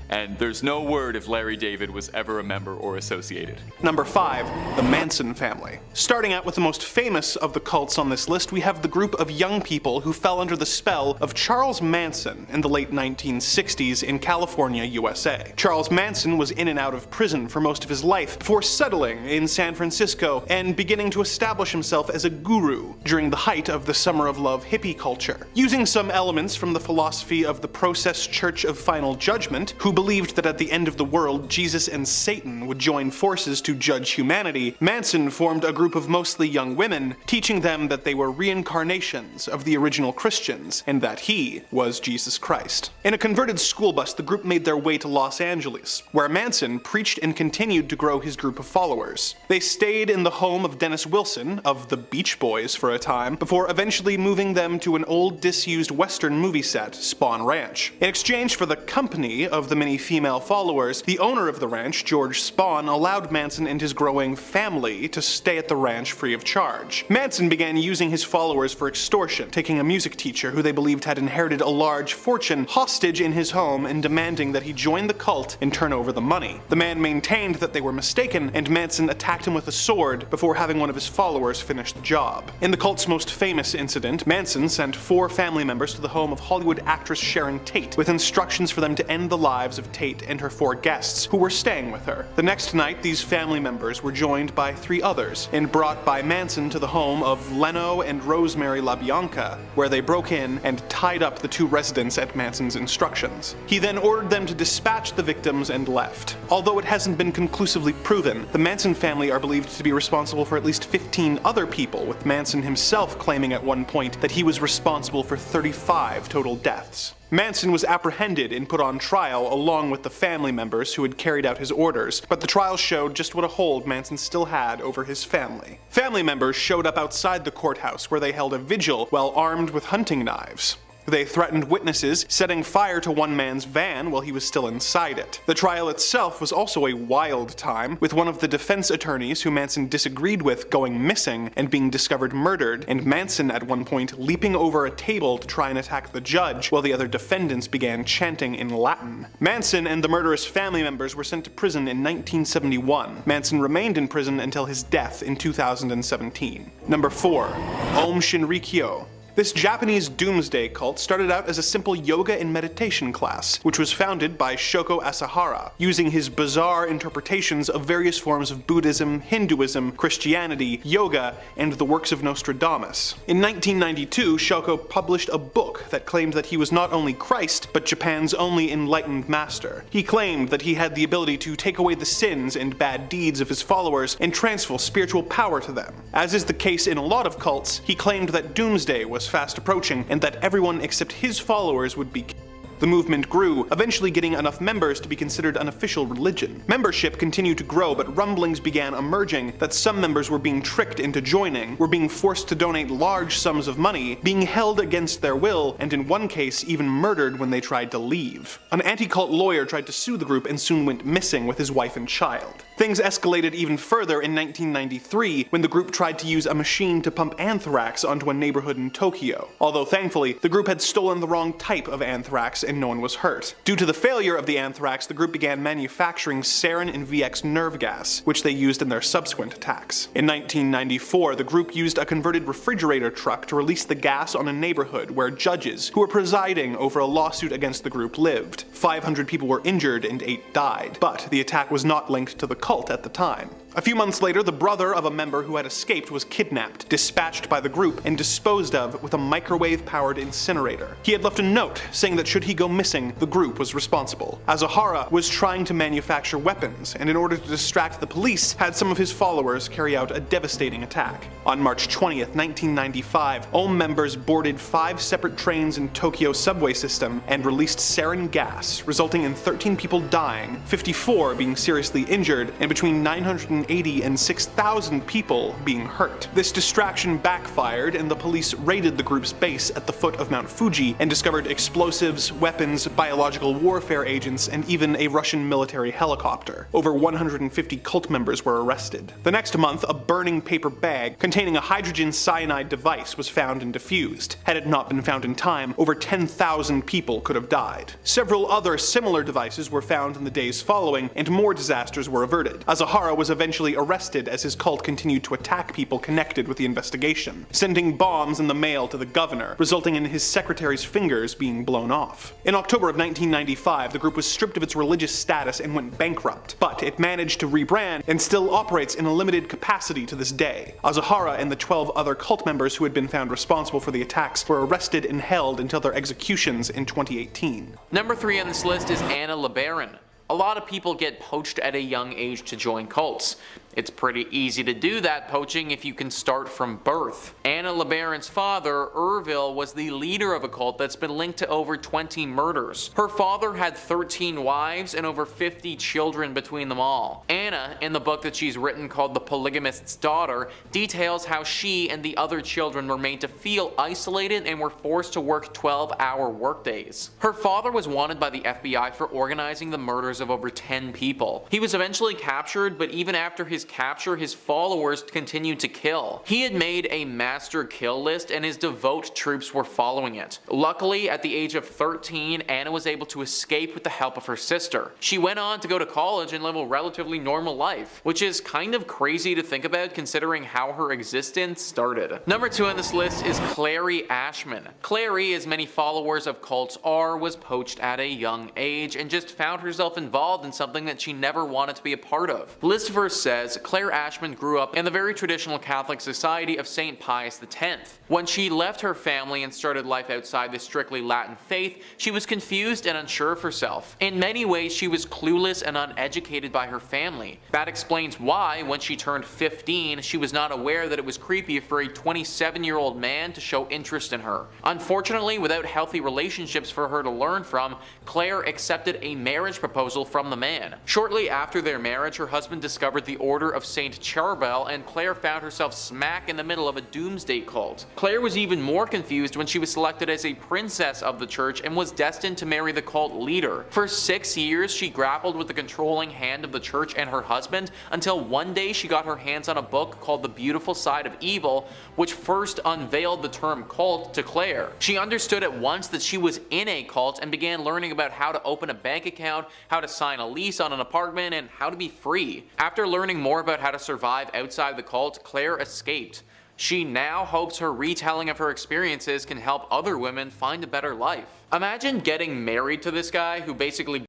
And there's no word if Larry David was ever a member or associated.
Number 5, the Manson Family. Starting out with the most famous of the cults on this list, we have the group of young people who fell under the spell of Charles Manson in the late 1960s in California, USA. Charles Manson was in and out of prison for most of his life before settling in San Francisco and beginning to establish himself as a guru during the height of the Summer of Love hippie culture. Using some elements from the philosophy of the Process Church of Final Judgment, who believed that at the end of the world, Jesus and Satan would join forces to judge humanity, Manson formed a group of mostly young women, teaching them that they were reincarnations of the original Christians, and that he was Jesus Christ. In a converted school bus, the group made their way to Los Angeles, where Manson preached and continued to grow his group of followers. They stayed in the home of Dennis Wilson, of the Beach Boys, for a time, before eventually moving them to an old disused Western movie set, Spawn Ranch. In exchange for the company of the many female followers, the owner of the ranch, George Spawn, allowed Manson and his growing family to stay at the ranch free of charge. Manson began using his followers for extortion, taking a music teacher who they believed had inherited a large fortune hostage in his home and demanding that he join the cult and turn over the money. The man maintained that they were mistaken, and Manson attacked him with a sword before having one of his followers finish the job. In the cult's most famous incident, Manson sent 4 family members to the home of Hollywood actress Sharon Tate with instructions for them to end the lives of Tate and her 4 guests who were staying with her. The next night, these family members were joined by 3 others and brought by Manson to the home of Leno and Rosemary LaBianca, where they broke in and tied up the 2 residents at Manson's instructions. He then ordered them to dispatch the victims and left. Although it hasn't been conclusively proven, the Manson family are believed to be responsible for at least 15 other people, with Manson himself claiming at one point that he was responsible for 35 total deaths. Manson was apprehended and put on trial along with the family members who had carried out his orders, but the trial showed just what a hold Manson still had over his family. Family members showed up outside the courthouse where they held a vigil while armed with hunting knives. They threatened witnesses, setting fire to one man's van while he was still inside it. The trial itself was also a wild time, with one of the defense attorneys who Manson disagreed with going missing and being discovered murdered, and Manson at one point leaping over a table to try and attack the judge while the other defendants began chanting in Latin. Manson and the murderous family members were sent to prison in 1971. Manson remained in prison until his death in 2017. Number 4. Om Shinrikyo. This Japanese doomsday cult started out as a simple yoga and meditation class, which was founded by Shoko Asahara, using his bizarre interpretations of various forms of Buddhism, Hinduism, Christianity, yoga, and the works of Nostradamus. In 1992, Shoko published a book that claimed that he was not only Christ, but Japan's only enlightened master. He claimed that he had the ability to take away the sins and bad deeds of his followers and transfer spiritual power to them. As is the case in a lot of cults, he claimed that doomsday was fast approaching and that everyone except his followers would be killed. The movement grew, eventually getting enough members to be considered an official religion. Membership continued to grow, but rumblings began emerging that some members were being tricked into joining, were being forced to donate large sums of money, being held against their will, and in one case even murdered when they tried to leave. An anti-cult lawyer tried to sue the group and soon went missing with his wife and child. Things escalated even further in 1993 when the group tried to use a machine to pump anthrax onto a neighborhood in Tokyo. Although thankfully, the group had stolen the wrong type of anthrax and no one was hurt. Due to the failure of the anthrax, the group began manufacturing sarin and VX nerve gas, which they used in their subsequent attacks. In 1994, the group used a converted refrigerator truck to release the gas on a neighborhood where judges, who were presiding over a lawsuit against the group, lived. 500 people were injured and 8 died, but the attack was not linked to the cult at the time. A few months later, the brother of a member who had escaped was kidnapped, dispatched by the group, and disposed of with a microwave-powered incinerator. He had left a note saying that should he go missing, the group was responsible. Asahara was trying to manufacture weapons, and in order to distract the police, had some of his followers carry out a devastating attack. On March 20th, 1995, OM members boarded 5 separate trains in Tokyo's subway system and released sarin gas, resulting in 13 people dying, 54 being seriously injured, and between 980 and 6,000 people being hurt. This distraction backfired, and the police raided the group's base at the foot of Mount Fuji and discovered explosives, weapons, biological warfare agents, and even a Russian military helicopter. Over 150 cult members were arrested. The next month, a burning paper bag containing a hydrogen cyanide device was found and defused. Had it not been found in time, over 10,000 people could have died. Several other similar devices were found in the days following, and more disasters were averted. Asahara was eventually arrested as his cult continued to attack people connected with the investigation, sending bombs in the mail to the governor, resulting in his secretary's fingers being blown off. In October of 1995, the group was stripped of its religious status and went bankrupt, but it managed to rebrand and still operates in a limited capacity to this day. Asahara and the 12 other cult members who had been found responsible for the attacks were arrested and held until their executions in 2018.
Number 3 on this list is Anna LeBaron. A lot of people get poached at a young age to join cults. It's pretty easy to do that poaching if you can start from birth. Anna LeBaron's father, Ervil, was the leader of a cult that's been linked to over 20 murders. Her father had 13 wives and over 50 children between them all. Anna, in the book that she's written called The Polygamist's Daughter, details how she and the other children were made to feel isolated and were forced to work 12-hour workdays. Her father was wanted by the FBI for organizing the murders of over 10 people. He was eventually captured, but even after his capture, his followers continued to kill. He had made a master kill list and his devout troops were following it. Luckily, at the age of 13, Anna was able to escape with the help of her sister. She went on to go to college and live a relatively normal life, which is kind of crazy to think about considering how her existence started. Number 2 on this list is Clare Ashman. Clare, as many followers of cults are, was poached at a young age and just found herself involved in something that she never wanted to be a part of. The list verse says, Clare Ashman grew up in the very traditional Catholic society of St. Pius X. When she left her family and started life outside the strictly Latin faith, she was confused and unsure of herself. In many ways, she was clueless and uneducated by her family. That explains why, when she turned 15, she was not aware that it was creepy for a 27-year-old man to show interest in her. Unfortunately, without healthy relationships for her to learn from, Clare accepted a marriage proposal from the man. Shortly after their marriage, her husband discovered the Order of St. Charbel, and Clare found herself smack in the middle of a doomsday cult. Clare was even more confused when she was selected as a princess of the church and was destined to marry the cult leader. For 6 years, she grappled with the controlling hand of the church and her husband, until one day she got her hands on a book called The Beautiful Side of Evil, which first unveiled the term cult to Clare. She understood at once that she was in a cult and began learning about how to open a bank account, how to sign a lease on an apartment, and how to be free. After learning more about how to survive outside the cult, Clare escaped. She now hopes her retelling of her experiences can help other women find a better life. Imagine getting married to this guy who basically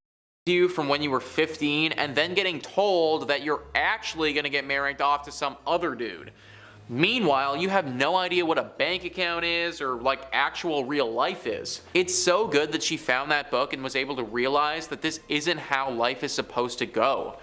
you from when you were 15 and then getting told that you're actually gonna get married off to some other dude. Meanwhile, you have no idea what a bank account is or like actual real life is. It's so good that she found that book and was able to realize that this isn't how life is supposed to go.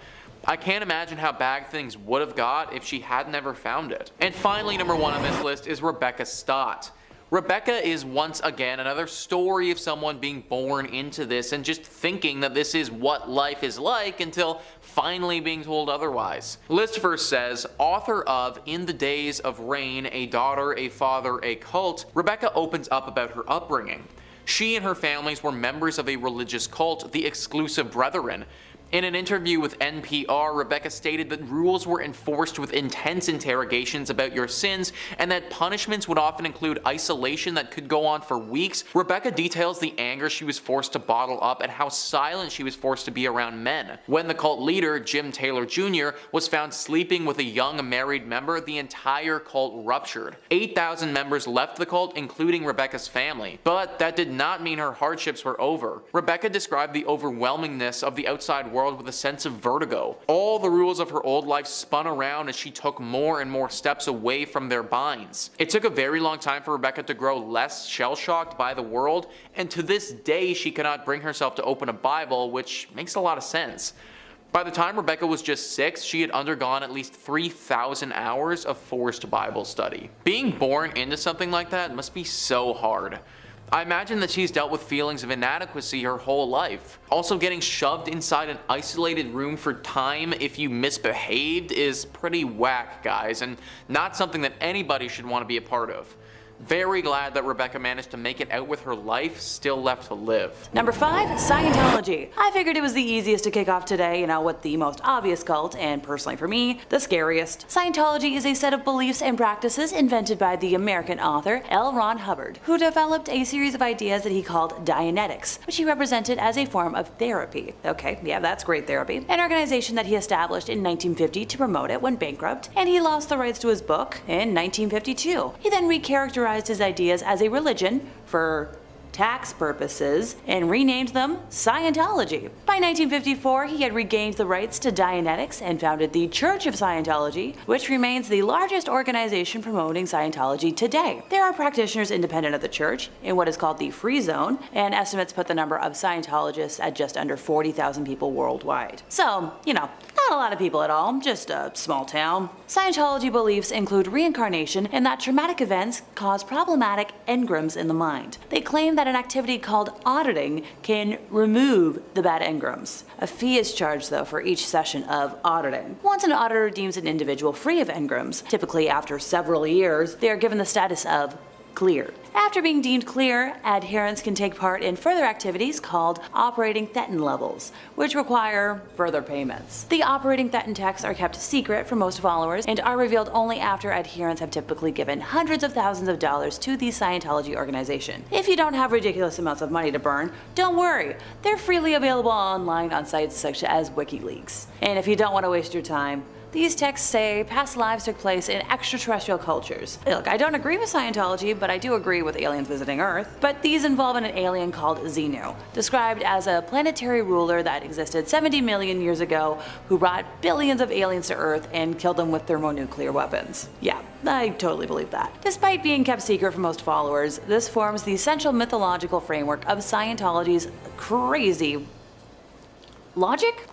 I can't imagine how bad things would have got if she had never found it. And finally, number 1 on this list is Rebecca Stott. Rebecca is once again another story of someone being born into this and just thinking that this is what life is like until finally being told otherwise. List first says, author of In the Days of Rain, A Daughter, a Father, a Cult, Rebecca opens up about her upbringing. She and her families were members of a religious cult, the Exclusive Brethren. In an interview with NPR, Rebecca stated that rules were enforced with intense interrogations about your sins and that punishments would often include isolation that could go on for weeks. Rebecca details the anger she was forced to bottle up and how silent she was forced to be around men. When the cult leader, Jim Taylor Jr., was found sleeping with a young married member, the entire cult ruptured. 8,000 members left the cult, including Rebecca's family. But that did not mean her hardships were over. Rebecca described the overwhelmingness of the outside world with a sense of vertigo. All the rules of her old life spun around as she took more and more steps away from their binds. It took a very long time for Rebecca to grow less shell-shocked by the world, and to this day she cannot bring herself to open a Bible, which makes a lot of sense. By the time Rebecca was just 6, she had undergone at least 3,000 hours of forced Bible study. Being born into something like that must be so hard. I imagine that she's dealt with feelings of inadequacy her whole life. Also, getting shoved inside an isolated room for time if you misbehaved is pretty whack, guys, and not something that anybody should want to be a part of. Very glad that Rebecca managed to make it out with her life still left to live.
Number 5, Scientology. I figured it was the easiest to kick off today, with the most obvious cult, and personally for me, the scariest. Scientology is a set of beliefs and practices invented by the American author L. Ron Hubbard, who developed a series of ideas that he called Dianetics, which he represented as a form of therapy. Okay, yeah, that's great therapy. An organization that he established in 1950 to promote it when bankrupt, and he lost the rights to his book in 1952. He then recharacterized his ideas as a religion for tax purposes and renamed them Scientology. By 1954, he had regained the rights to Dianetics and founded the Church of Scientology, which remains the largest organization promoting Scientology today. There are practitioners independent of the church in what is called the Free Zone, and estimates put the number of Scientologists at just under 40,000 people worldwide. So, not a lot of people at all, just a small town. Scientology beliefs include reincarnation and that traumatic events cause problematic engrams in the mind. They claim that an activity called auditing can remove the bad engrams. A fee is charged though for each session of auditing. Once an auditor deems an individual free of engrams, typically after several years, they are given the status of clear. After being deemed clear, adherents can take part in further activities called operating thetan levels, which require further payments. The operating thetan texts are kept secret for most followers and are revealed only after adherents have typically given hundreds of thousands of dollars to the Scientology organization. If you don't have ridiculous amounts of money to burn, don't worry, they're freely available online on sites such as WikiLeaks. And if you don't want to waste your time, these texts say past lives took place in extraterrestrial cultures. Look, I don't agree with Scientology, but I do agree with aliens visiting Earth. But these involve an alien called Xenu, described as a planetary ruler that existed 70 million years ago who brought billions of aliens to Earth and killed them with thermonuclear weapons. Yeah, I totally believe that. Despite being kept secret from most followers, this forms the central mythological framework of Scientology's crazy logic?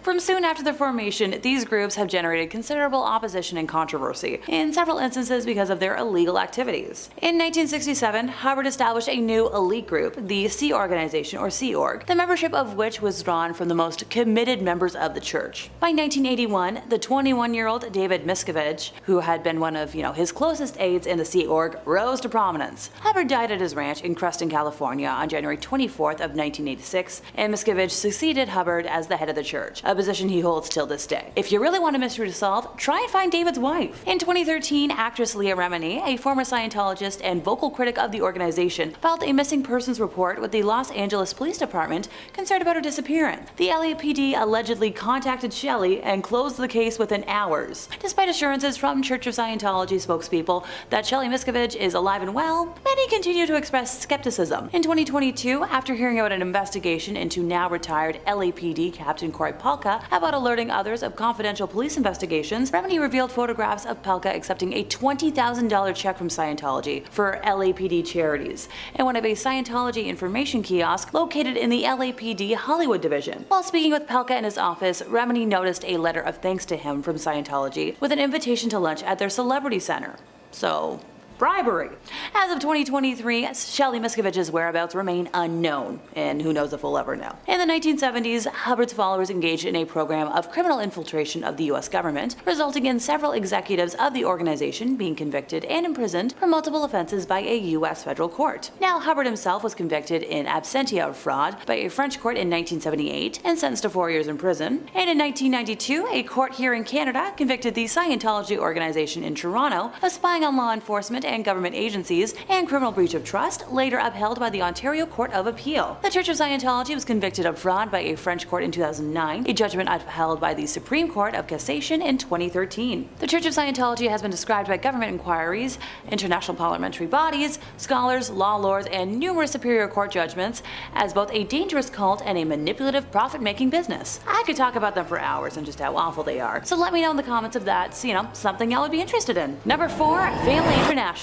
From soon after their formation, these groups have generated considerable opposition and controversy, in several instances because of their illegal activities. In 1967, Hubbard established a new elite group, the Sea Organization, or Sea Org, the membership of which was drawn from the most committed members of the church. By 1981, the 21-year-old David Miscavige, who had been one of his closest aides in the Sea Org, rose to prominence. Hubbard died at his ranch in Creston, California on January 24th of 1986, and Miscavige succeeded Hubbard Hubbard as the head of the church, a position he holds till this day. If you really want a mystery to solve, try and find David's wife. In 2013, actress Leah Remini, a former Scientologist and vocal critic of the organization, filed a missing persons report with the Los Angeles Police Department concerned about her disappearance. The LAPD allegedly contacted Shelley and closed the case within hours. Despite assurances from Church of Scientology spokespeople that Shelley Miscavige is alive and well, many continue to express skepticism. In 2022, after hearing about an investigation into now retired LAPD Captain Corey Palka about alerting others of confidential police investigations, Remini revealed photographs of Palka accepting a $20,000 check from Scientology for LAPD charities in one of a Scientology information kiosk located in the LAPD Hollywood division. While speaking with Palka in his office, Remini noticed a letter of thanks to him from Scientology with an invitation to lunch at their celebrity center. So, bribery. As of 2023, Shelley Miscavige's whereabouts remain unknown, and who knows if we'll ever know. In the 1970s, Hubbard's followers engaged in a program of criminal infiltration of the US government, resulting in several executives of the organization being convicted and imprisoned for multiple offenses by a US federal court. Now, Hubbard himself was convicted in absentia of fraud by a French court in 1978 and sentenced to 4 years in prison. And in 1992, a court here in Canada convicted the Scientology organization in Toronto of spying on law enforcement and government agencies and criminal breach of trust, later upheld by the Ontario Court of Appeal. The Church of Scientology was convicted of fraud by a French court in 2009, a judgment upheld by the Supreme Court of Cassation in 2013. The Church of Scientology has been described by government inquiries, international parliamentary bodies, scholars, law lords, and numerous superior court judgments as both a dangerous cult and a manipulative profit-making business. I could talk about them for hours and just how awful they are, so let me know in the comments if that's, something y'all would be interested in. Number 4, Family International.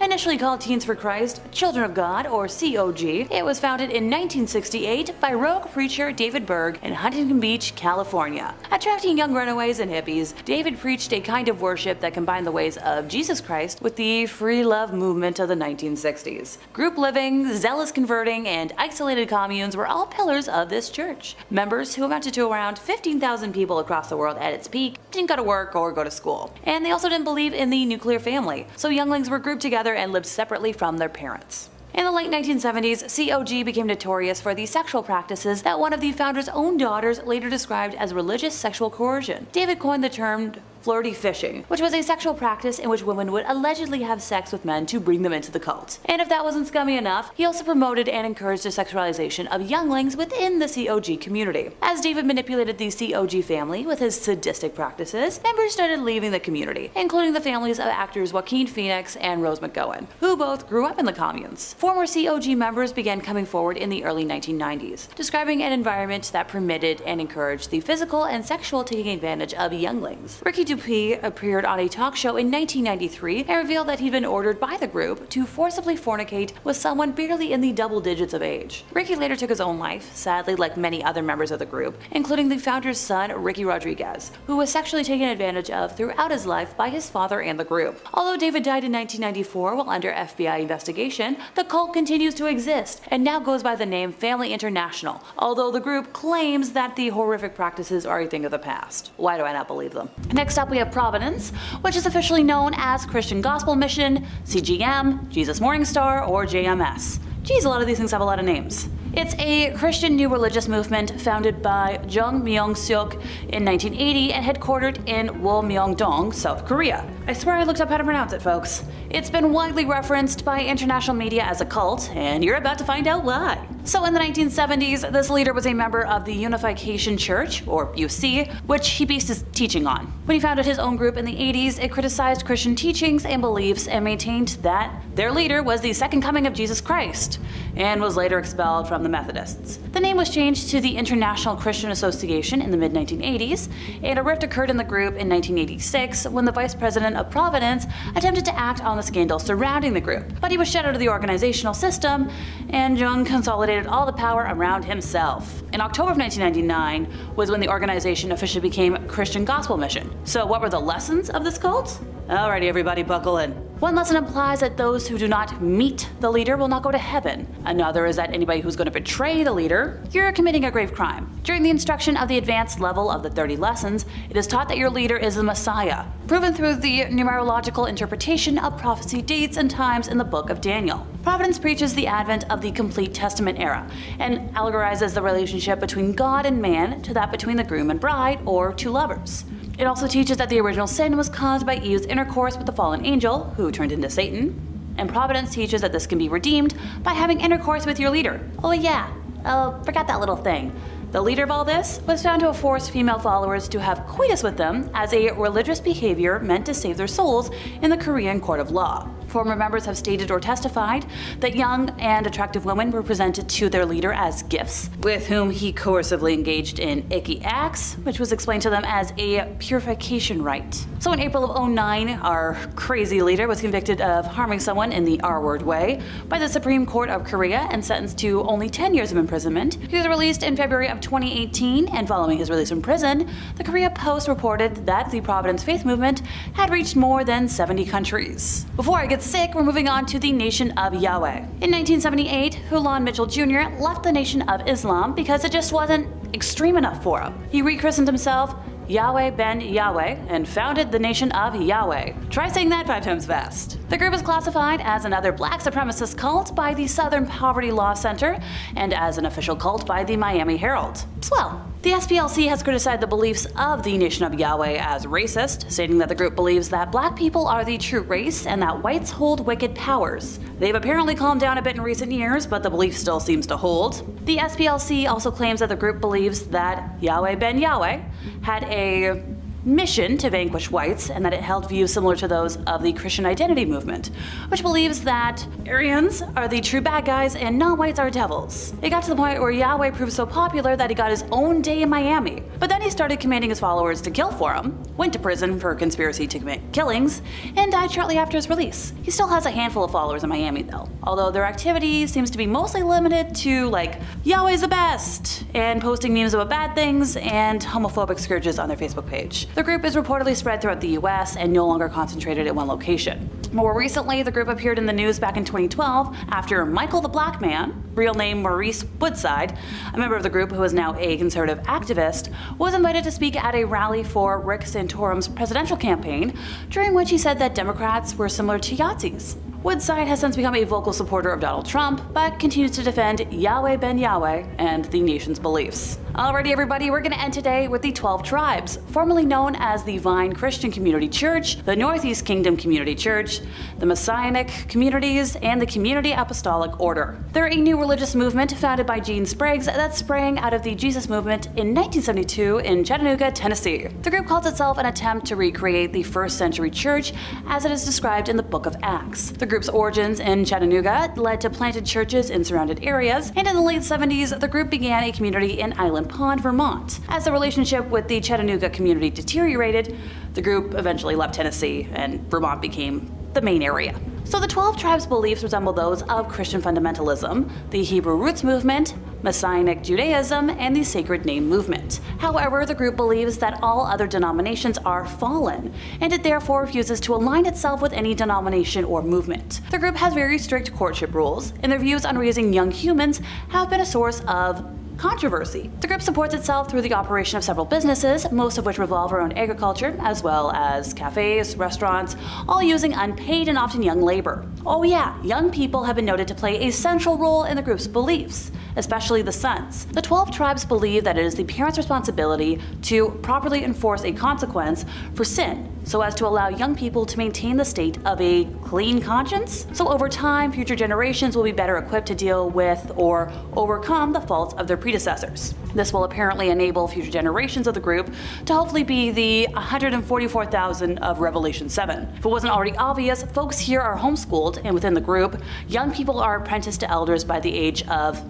Initially called Teens for Christ, Children of God, or COG, it was founded in 1968 by rogue preacher David Berg in Huntington Beach, California. Attracting young runaways and hippies, David preached a kind of worship that combined the ways of Jesus Christ with the free love movement of the 1960s. Group living, zealous converting, and isolated communes were all pillars of this church. Members, who amounted to around 15,000 people across the world at its peak, didn't go to work or go to school. And they also didn't believe in the nuclear family, so younglings were grouped together and lived separately from their parents. In the late 1970s, COG became notorious for the sexual practices that one of the founder's own daughters later described as religious sexual coercion. David coined the term flirty fishing, which was a sexual practice in which women would allegedly have sex with men to bring them into the cult. And if that wasn't scummy enough, he also promoted and encouraged the sexualization of younglings within the COG community. As David manipulated the COG family with his sadistic practices, members started leaving the community, including the families of actors Joaquin Phoenix and Rose McGowan, who both grew up in the communes. Former COG members began coming forward in the early 1990s, describing an environment that permitted and encouraged the physical and sexual taking advantage of younglings. Ricky Dupuy appeared on a talk show in 1993 and revealed that he'd been ordered by the group to forcibly fornicate with someone barely in the double digits of age. Ricky later took his own life, sadly, like many other members of the group, including the founder's son, Ricky Rodriguez, who was sexually taken advantage of throughout his life by his father and the group. Although David died in 1994 while under FBI investigation, the cult continues to exist and now goes by the name Family International, although the group claims that the horrific practices are a thing of the past. Why do I not believe them? Next up, we have Providence, which is officially known as Christian Gospel Mission, CGM, Jesus Morning Star, or JMS. Geez, a lot of these things have a lot of names. It's a Christian new religious movement founded by Jung Myung-suk in 1980 and headquartered in Wolmyongdong, South Korea. I swear I looked up how to pronounce it, folks. It's been widely referenced by international media as a cult, and you're about to find out why. So in the 1970s, this leader was a member of the Unification Church, or UC, which he based his teaching on. When he founded his own group in the 80s, it criticized Christian teachings and beliefs and maintained that their leader was the second coming of Jesus Christ, and was later expelled from the Methodists. The name was changed to the International Christian Association in the mid-1980s, and a rift occurred in the group in 1986 when the vice president of Providence attempted to act on the scandal surrounding the group, but he was shut out of the organizational system, and Jung consolidated all the power around himself. In October of 1999 was when the organization officially became Christian Gospel Mission. So what were the lessons of this cult? Alrighty everybody, buckle in. One lesson implies that those who do not meet the leader will not go to heaven. Another is that anybody who's going to betray the leader, you're committing a grave crime. During the instruction of the advanced level of the 30 lessons, it is taught that your leader is the Messiah, proven through the numerological interpretation of prophecy dates and times in the book of Daniel. Providence preaches the advent of the complete Testament era and allegorizes the relationship between God and man to that between the groom and bride, or two lovers. It also teaches that the original sin was caused by Eve's intercourse with the fallen angel, who turned into Satan. And Providence teaches that this can be redeemed by having intercourse with your leader. Oh yeah, forgot that little thing. The leader of all this was found to have forced female followers to have coitus with them as a religious behavior meant to save their souls in the Korean court of law. Former members have stated or testified that young and attractive women were presented to their leader as gifts, with whom he coercively engaged in icky acts, which was explained to them as a purification rite. So in April of 2009, our crazy leader was convicted of harming someone in the R-word way by the Supreme Court of Korea and sentenced to only 10 years of imprisonment. He was released in February of 2018, and following his release from prison, the Korea Post reported that the Providence Faith Movement had reached more than 70 countries. Before I get sick, we're moving on to the Nation of Yahweh. In 1978, Hulan Mitchell Jr. left the Nation of Islam because it just wasn't extreme enough for him. He rechristened himself Yahweh Ben Yahweh and founded the Nation of Yahweh. Try saying that 5 times fast. The group is classified as another black supremacist cult by the Southern Poverty Law Center and as an official cult by the Miami Herald. Swell. The SPLC has criticized the beliefs of the Nation of Yahweh as racist, stating that the group believes that black people are the true race and that whites hold wicked powers. They've apparently calmed down a bit in recent years, but the belief still seems to hold. The SPLC also claims that the group believes that Yahweh Ben Yahweh had a mission to vanquish whites and that it held views similar to those of the Christian identity movement, which believes that Aryans are the true bad guys and non-whites are devils. It got to the point where Yahweh proved so popular that he got his own day in Miami, but then he started commanding his followers to kill for him, went to prison for conspiracy to commit killings, and died shortly after his release. He still has a handful of followers in Miami though, although their activity seems to be mostly limited to like Yahweh's the best and posting memes about bad things and homophobic scourges on their Facebook page. The group is reportedly spread throughout the US and no longer concentrated in one location. More recently, the group appeared in the news back in 2012 after Michael the Black Man, real name Maurice Woodside, a member of the group who is now a conservative activist, was invited to speak at a rally for Rick Santorum's presidential campaign, during which he said that Democrats were similar to Yazis. Woodside has since become a vocal supporter of Donald Trump, but continues to defend Yahweh Ben Yahweh and the nation's beliefs. Alrighty everybody, we're going to end today with the 12 tribes, formerly known as the Vine Christian Community Church, the Northeast Kingdom Community Church, the Messianic Communities, and the Community Apostolic Order. They're a new religious movement founded by Gene Spriggs that sprang out of the Jesus movement in 1972 in Chattanooga, Tennessee. The group calls itself an attempt to recreate the first century church as it is described in the book of Acts. The group's origins in Chattanooga led to planted churches in surrounded areas, and in the late 70s, the group began a community in Island Pond, Vermont. As the relationship with the Chattanooga community deteriorated, the group eventually left Tennessee, and Vermont became the main area. So the 12 tribes' beliefs resemble those of Christian fundamentalism, the Hebrew Roots movement, Messianic Judaism, and the Sacred Name movement. However, the group believes that all other denominations are fallen, and it therefore refuses to align itself with any denomination or movement. The group has very strict courtship rules, and their views on raising young humans have been a source of controversy. The group supports itself through the operation of several businesses, most of which revolve around agriculture, as well as cafes, restaurants, all using unpaid and often young labor. Oh yeah, young people have been noted to play a central role in the group's beliefs, especially the sons. The 12 tribes believe that it is the parents' responsibility to properly enforce a consequence for sin, so as to allow young people to maintain the state of a clean conscience. So over time, future generations will be better equipped to deal with or overcome the faults of their predecessors. This will apparently enable future generations of the group to hopefully be the 144,000 of Revelation 7. If it wasn't already obvious, folks here are homeschooled, and within the group, young people are apprenticed to elders by the age of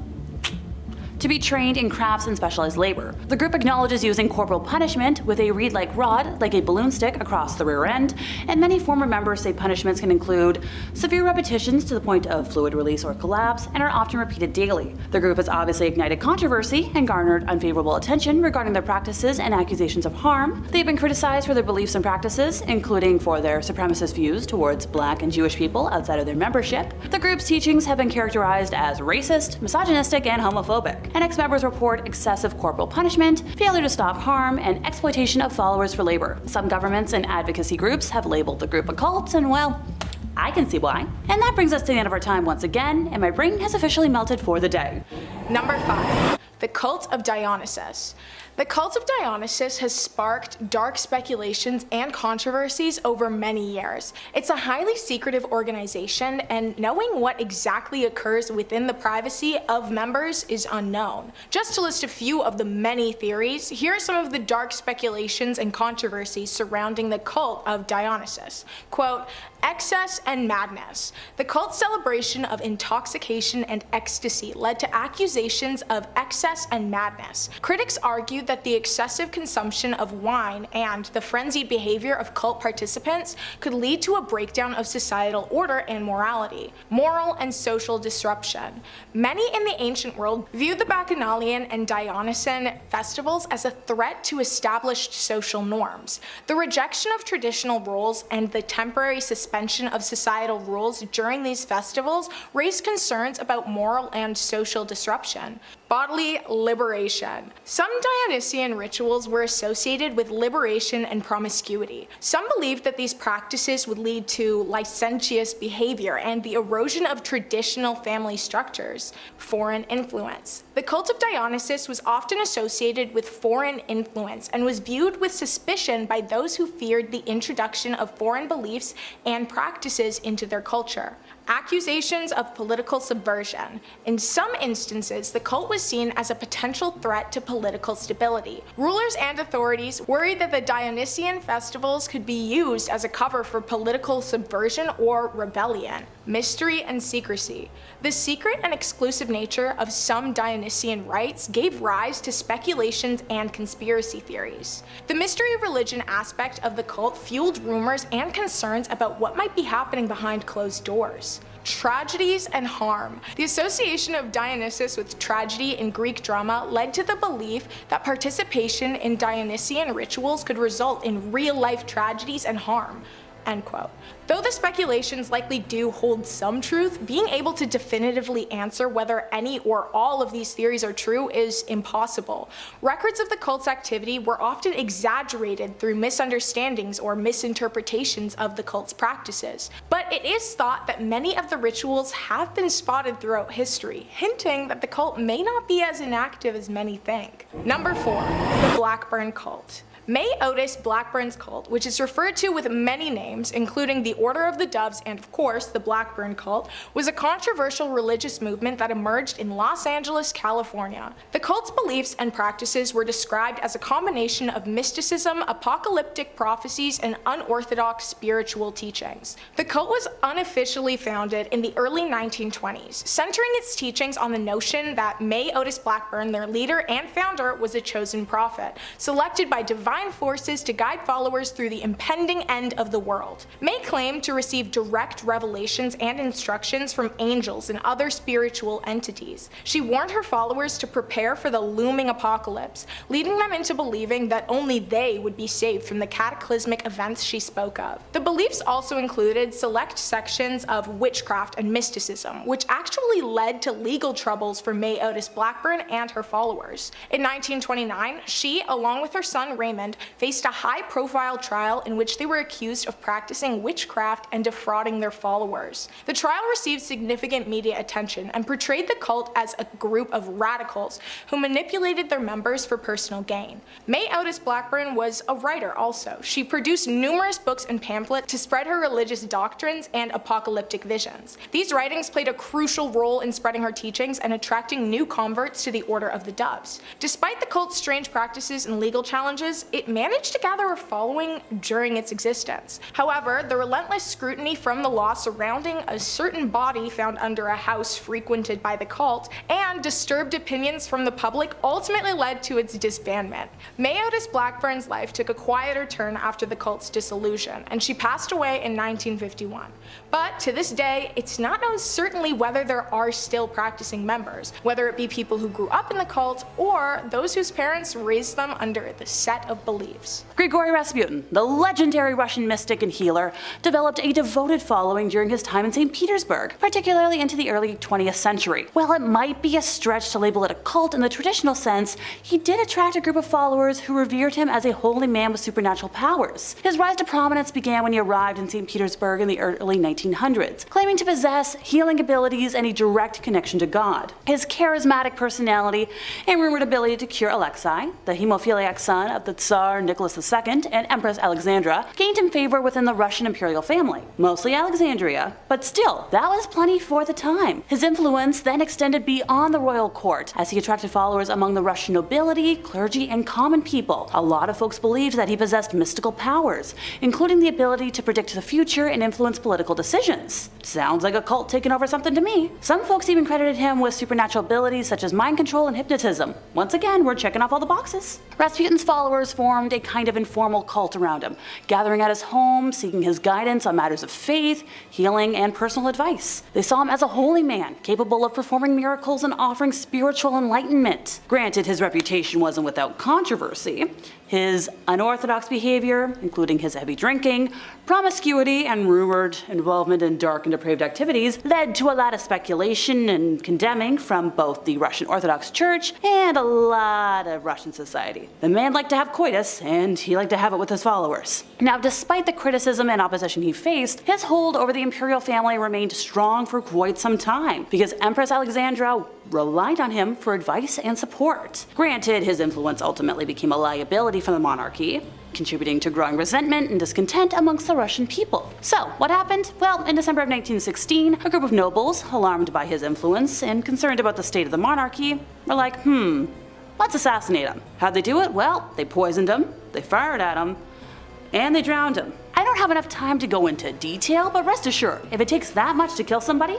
to be trained in crafts and specialized labor. The group acknowledges using corporal punishment with a reed-like rod, like a balloon stick, across the rear end, and many former members say punishments can include severe repetitions to the point of fluid release or collapse, and are often repeated daily. The group has obviously ignited controversy and garnered unfavorable attention regarding their practices and accusations of harm. They've been criticized for their beliefs and practices, including for their supremacist views towards Black and Jewish people outside of their membership. The group's teachings have been characterized as racist, misogynistic, and homophobic, and ex-members report excessive corporal punishment, failure to stop harm, and exploitation of followers for labor. Some governments and advocacy groups have labeled the group a cult, and well, I can see why. And that brings us to the end of our time once again, and my brain has officially melted for the day.
Number 5. The Cult of Dionysus. The Cult of Dionysus has sparked dark speculations and controversies over many years. It's a highly secretive organization, and knowing what exactly occurs within the privacy of members is unknown. Just to list a few of the many theories, here are some of the dark speculations and controversies surrounding the Cult of Dionysus. Quote, excess and madness. The cult's celebration of intoxication and ecstasy led to accusations of excess and madness. Critics argued that the excessive consumption of wine and the frenzied behavior of cult participants could lead to a breakdown of societal order and morality, moral and social disruption. Many in the ancient world viewed the Bacchanalian and Dionysian festivals as a threat to established social norms. The rejection of traditional roles and the temporary suspension of societal rules during these festivals raised concerns about moral and social disruption. Bodily liberation. Some Dionysian rituals were associated with liberation and promiscuity. Some believed that these practices would lead to licentious behavior and the erosion of traditional family structures. Foreign influence. The cult of Dionysus was often associated with foreign influence and was viewed with suspicion by those who feared the introduction of foreign beliefs and practices into their culture. Accusations of political subversion. In some instances, the cult was seen as a potential threat to political stability. Rulers and authorities worried that the Dionysian festivals could be used as a cover for political subversion or rebellion. Mystery and secrecy. The secret and exclusive nature of some Dionysian rites gave rise to speculations and conspiracy theories. The mystery of religion aspect of the cult fueled rumors and concerns about what might be happening behind closed doors. Tragedies and harm. The association of Dionysus with tragedy in Greek drama led to the belief that participation in Dionysian rituals could result in real-life tragedies and harm. End quote. Though the speculations likely do hold some truth, being able to definitively answer whether any or all of these theories are true is impossible. Records of the cult's activity were often exaggerated through misunderstandings or misinterpretations of the cult's practices. But it is thought that many of the rituals have been spotted throughout history, hinting that the cult may not be as inactive as many think. Number 4. The Blackburn Cult. May Otis Blackburn's cult, which is referred to with many names, including the Order of the Doves and, of course, the Blackburn Cult, was a controversial religious movement that emerged in Los Angeles, California. The cult's beliefs and practices were described as a combination of mysticism, apocalyptic prophecies, and unorthodox spiritual teachings. The cult was unofficially founded in the early 1920s, centering its teachings on the notion that May Otis Blackburn, their leader and founder, was a chosen prophet, selected by divine forces to guide followers through the impending end of the world. May claimed to receive direct revelations and instructions from angels and other spiritual entities. She warned her followers to prepare for the looming apocalypse, leading them into believing that only they would be saved from the cataclysmic events she spoke of. The beliefs also included select sections of witchcraft and mysticism, which actually led to legal troubles for May Otis Blackburn and her followers. In 1929, she, along with her son Raymond, faced a high-profile trial in which they were accused of practicing witchcraft and defrauding their followers. The trial received significant media attention and portrayed the cult as a group of radicals who manipulated their members for personal gain. May Otis Blackburn was a writer also. She produced numerous books and pamphlets to spread her religious doctrines and apocalyptic visions. These writings played a crucial role in spreading her teachings and attracting new converts to the Order of the Doves. Despite the cult's strange practices and legal challenges, it managed to gather a following during its existence. However, the relentless scrutiny from the law surrounding a certain body found under a house frequented by the cult, and disturbed opinions from the the public ultimately led to its disbandment. May Otis Blackburn's life took a quieter turn after the cult's dissolution, and she passed away in 1951. But to this day, it's not known certainly whether there are still practicing members, whether it be people who grew up in the cult or those whose parents raised them under the set of beliefs.
Grigory Rasputin, the legendary Russian mystic and healer, developed a devoted following during his time in St. Petersburg, particularly into the early 20th century. While it might be a stretch to label it a cult in the traditional sense, he did attract a group of followers who revered him as a holy man with supernatural powers. His rise to prominence began when he arrived in St. Petersburg in the early 1900s, claiming to possess healing abilities and a direct connection to God. His charismatic personality and rumored ability to cure Alexei, the hemophiliac son of the Tsar Nicholas II and Empress Alexandra, gained him favor within the Russian imperial family, mostly Alexandria, but still, that was plenty for the time. His influence then extended beyond the royal court, as he attracted followers among the Russian nobility, clergy, and common people. A lot of folks believed that he possessed mystical powers, including the ability to predict the future and influence political decisions. Sounds like a cult taking over something to me. Some folks even credited him with supernatural abilities such as mind control and hypnotism. Once again, we're checking off all the boxes. Rasputin's followers formed a kind of informal cult around him, gathering at his home, seeking his guidance on matters of faith, healing, and personal advice. They saw him as a holy man, capable of performing miracles and offering spiritual enlightenment. Granted, his reputation wasn't without controversy. His unorthodox behavior, including his heavy drinking, promiscuity, and rumored involvement in dark and depraved activities, led to a lot of speculation and condemning from both the Russian Orthodox Church and a lot of Russian society. The man liked to have coitus, and he liked to have it with his followers. Now, despite the criticism and opposition he faced, his hold over the imperial family remained strong for quite some time, because Empress Alexandra relied on him for advice and support. Granted, his influence ultimately became a liability for the monarchy, contributing to growing resentment and discontent amongst the Russian people. So, what happened? Well, in December of 1916, a group of nobles, alarmed by his influence and concerned about the state of the monarchy, were like, let's assassinate him. How'd they do it? Well, they poisoned him, they fired at him, and they drowned him. I don't have enough time to go into detail, but rest assured, if it takes that much to kill somebody,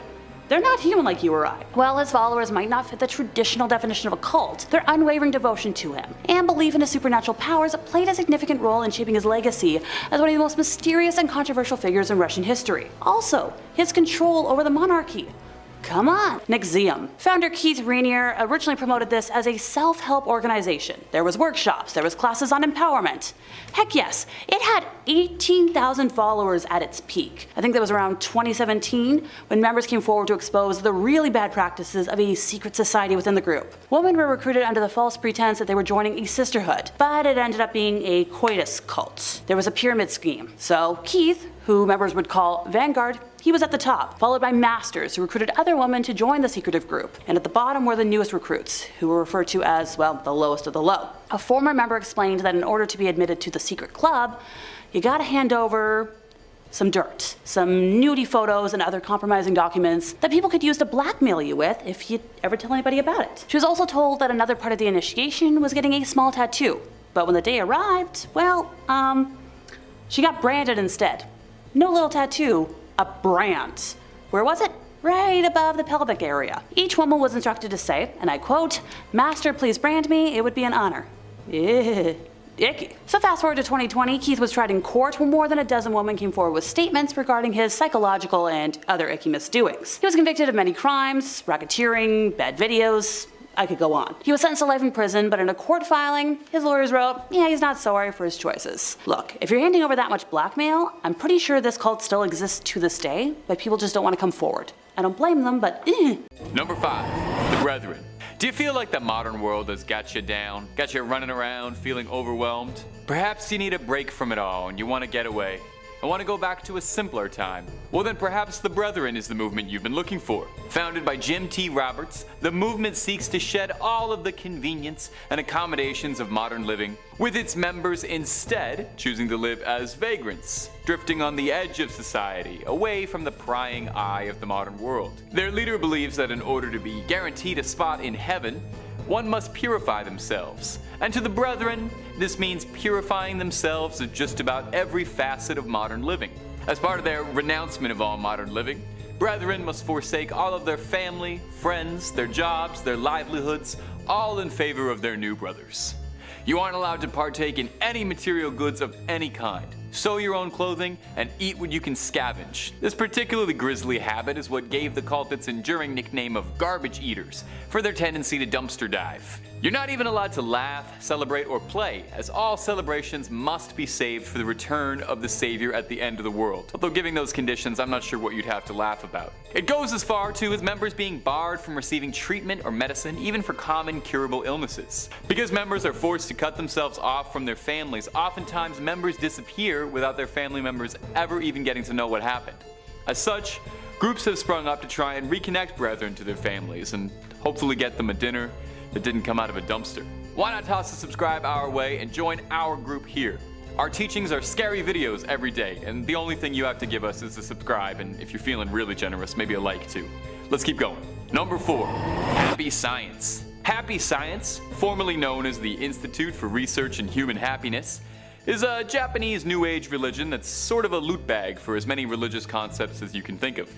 they're not human like you or I. While his followers might not fit the traditional definition of a cult, their unwavering devotion to him and belief in his supernatural powers played a significant role in shaping his legacy as one of the most mysterious and controversial figures in Russian history. Also, his control over the monarchy. Come on! NXIVM. Founder Keith Rainier originally promoted this as a self-help organization. There was workshops, there was classes on empowerment. Heck yes, it had 18,000 followers at its peak. I think that was around 2017 when members came forward to expose the really bad practices of a secret society within the group. Women were recruited under the false pretense that they were joining a sisterhood, but it ended up being a coitus cult. There was a pyramid scheme. So Keith, who members would call Vanguard, he was at the top, followed by masters who recruited other women to join the secretive group. And at the bottom were the newest recruits, who were referred to as, well, the lowest of the low. A former member explained that in order to be admitted to the secret club, you gotta hand over some dirt, some nudie photos and other compromising documents that people could use to blackmail you with if you ever tell anybody about it. She was also told that another part of the initiation was getting a small tattoo. But when the day arrived, well, she got branded instead. No little tattoo, a brand. Where was it? Right above the pelvic area. Each woman was instructed to say, and I quote, "Master, please brand me, it would be an honor." Icky. So fast forward to 2020, Keith was tried in court where more than a dozen women came forward with statements regarding his psychological and other icky misdoings. He was convicted of many crimes, racketeering, bad videos. I could go on. He was sentenced to life in prison, but in a court filing, his lawyers wrote, yeah, he's not sorry for his choices. Look, if you're handing over that much blackmail, I'm pretty sure this cult still exists to this day, but people just don't want to come forward. I don't blame them, but
Number 5, the Brethren. Do you feel like the modern world has got you down, got you running around, feeling overwhelmed? Perhaps you need a break from it all and you want to get away. I want to go back to a simpler time. Well then perhaps the Brethren is the movement you've been looking for. Founded by Jim T. Roberts, the movement seeks to shed all of the convenience and accommodations of modern living, with its members instead choosing to live as vagrants, drifting on the edge of society, away from the prying eye of the modern world. Their leader believes that in order to be guaranteed a spot in heaven, one must purify themselves. And to the Brethren, this means purifying themselves of just about every facet of modern living. As part of their renouncement of all modern living, brethren must forsake all of their family, friends, their jobs, their livelihoods, all in favor of their new brothers. You aren't allowed to partake in any material goods of any kind. Sew your own clothing and eat what you can scavenge. This particularly grisly habit is what gave the cult its enduring nickname of garbage eaters for their tendency to dumpster dive. You're not even allowed to laugh, celebrate, or play, as all celebrations must be saved for the return of the Savior at the end of the world. Although given those conditions, I'm not sure what you'd have to laugh about. It goes as far too as members being barred from receiving treatment or medicine, even for common curable illnesses. Because members are forced to cut themselves off from their families, oftentimes members disappear without their family members ever even getting to know what happened. As such, groups have sprung up to try and reconnect brethren to their families and hopefully get them a dinner that didn't come out of a dumpster. Why not toss a subscribe our way and join our group here? Our teachings are scary videos every day, and the only thing you have to give us is a subscribe, and if you're feeling really generous, maybe a like too. Let's keep going. Number 4, Happy Science. Happy Science, formerly known as the Institute for Research in Human Happiness, is a Japanese New Age religion that's sort of a loot bag for as many religious concepts as you can think of.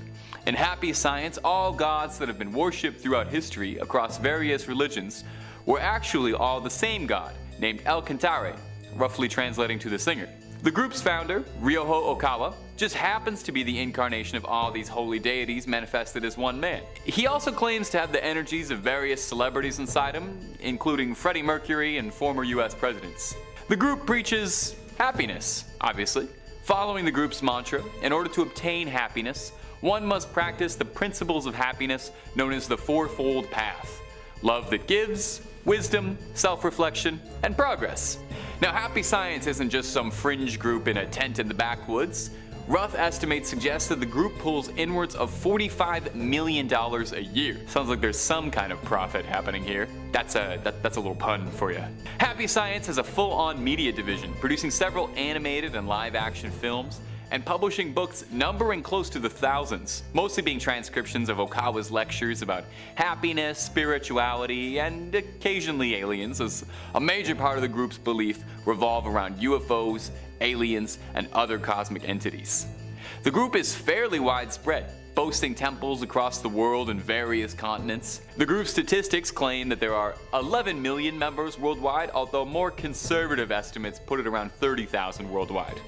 In Happy Science, all gods that have been worshipped throughout history across various religions were actually all the same god, named El Cantare, roughly translating to the singer. The group's founder, Ryoho Okawa, just happens to be the incarnation of all these holy deities manifested as one man. He also claims to have the energies of various celebrities inside him, including Freddie Mercury and former US presidents. The group preaches happiness, obviously. Following the group's mantra, in order to obtain happiness, one must practice the principles of happiness known as the fourfold path: love that gives, wisdom, self-reflection, and progress. Now, Happy Science isn't just some fringe group in a tent in the backwoods. Rough estimates suggest that the group pulls inwards of $45 million a year. Sounds like there's some kind of profit happening here. That's a little pun for you. Happy Science has a full-on media division, producing several animated and live-action films, and publishing books numbering close to the thousands, mostly being transcriptions of Okawa's lectures about happiness, spirituality, and occasionally aliens, as a major part of the group's belief revolve around UFOs, aliens, and other cosmic entities. The group is fairly widespread, boasting temples across the world in various continents. The group's statistics claim that there are 11 million members worldwide, although more conservative estimates put it around 30,000 worldwide.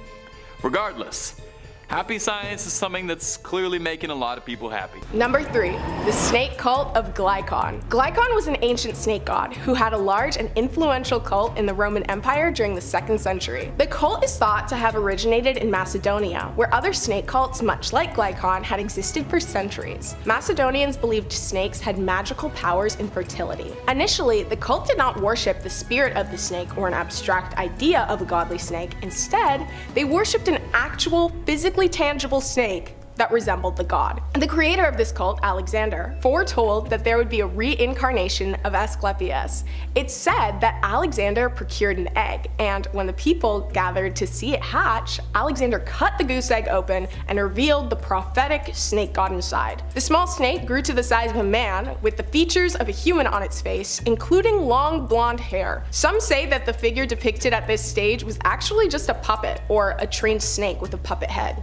Regardless, Happy Science is something that's clearly making a lot of people happy.
Number 3, the snake cult of Glycon. Glycon was an ancient snake god who had a large and influential cult in the Roman Empire during the 2nd century. The cult is thought to have originated in Macedonia, where other snake cults much like Glycon had existed for centuries. Macedonians believed snakes had magical powers in fertility. Initially, the cult did not worship the spirit of the snake or an abstract idea of a godly snake. Instead, they worshipped an actual, physically tangible snake that resembled the god. The creator of this cult, Alexander, foretold that there would be a reincarnation of Asclepius. It's said that Alexander procured an egg, and when the people gathered to see it hatch, Alexander cut the goose egg open and revealed the prophetic snake god inside. The small snake grew to the size of a man, with the features of a human on its face, including long blonde hair. Some say that the figure depicted at this stage was actually just a puppet, or a trained snake with a puppet head.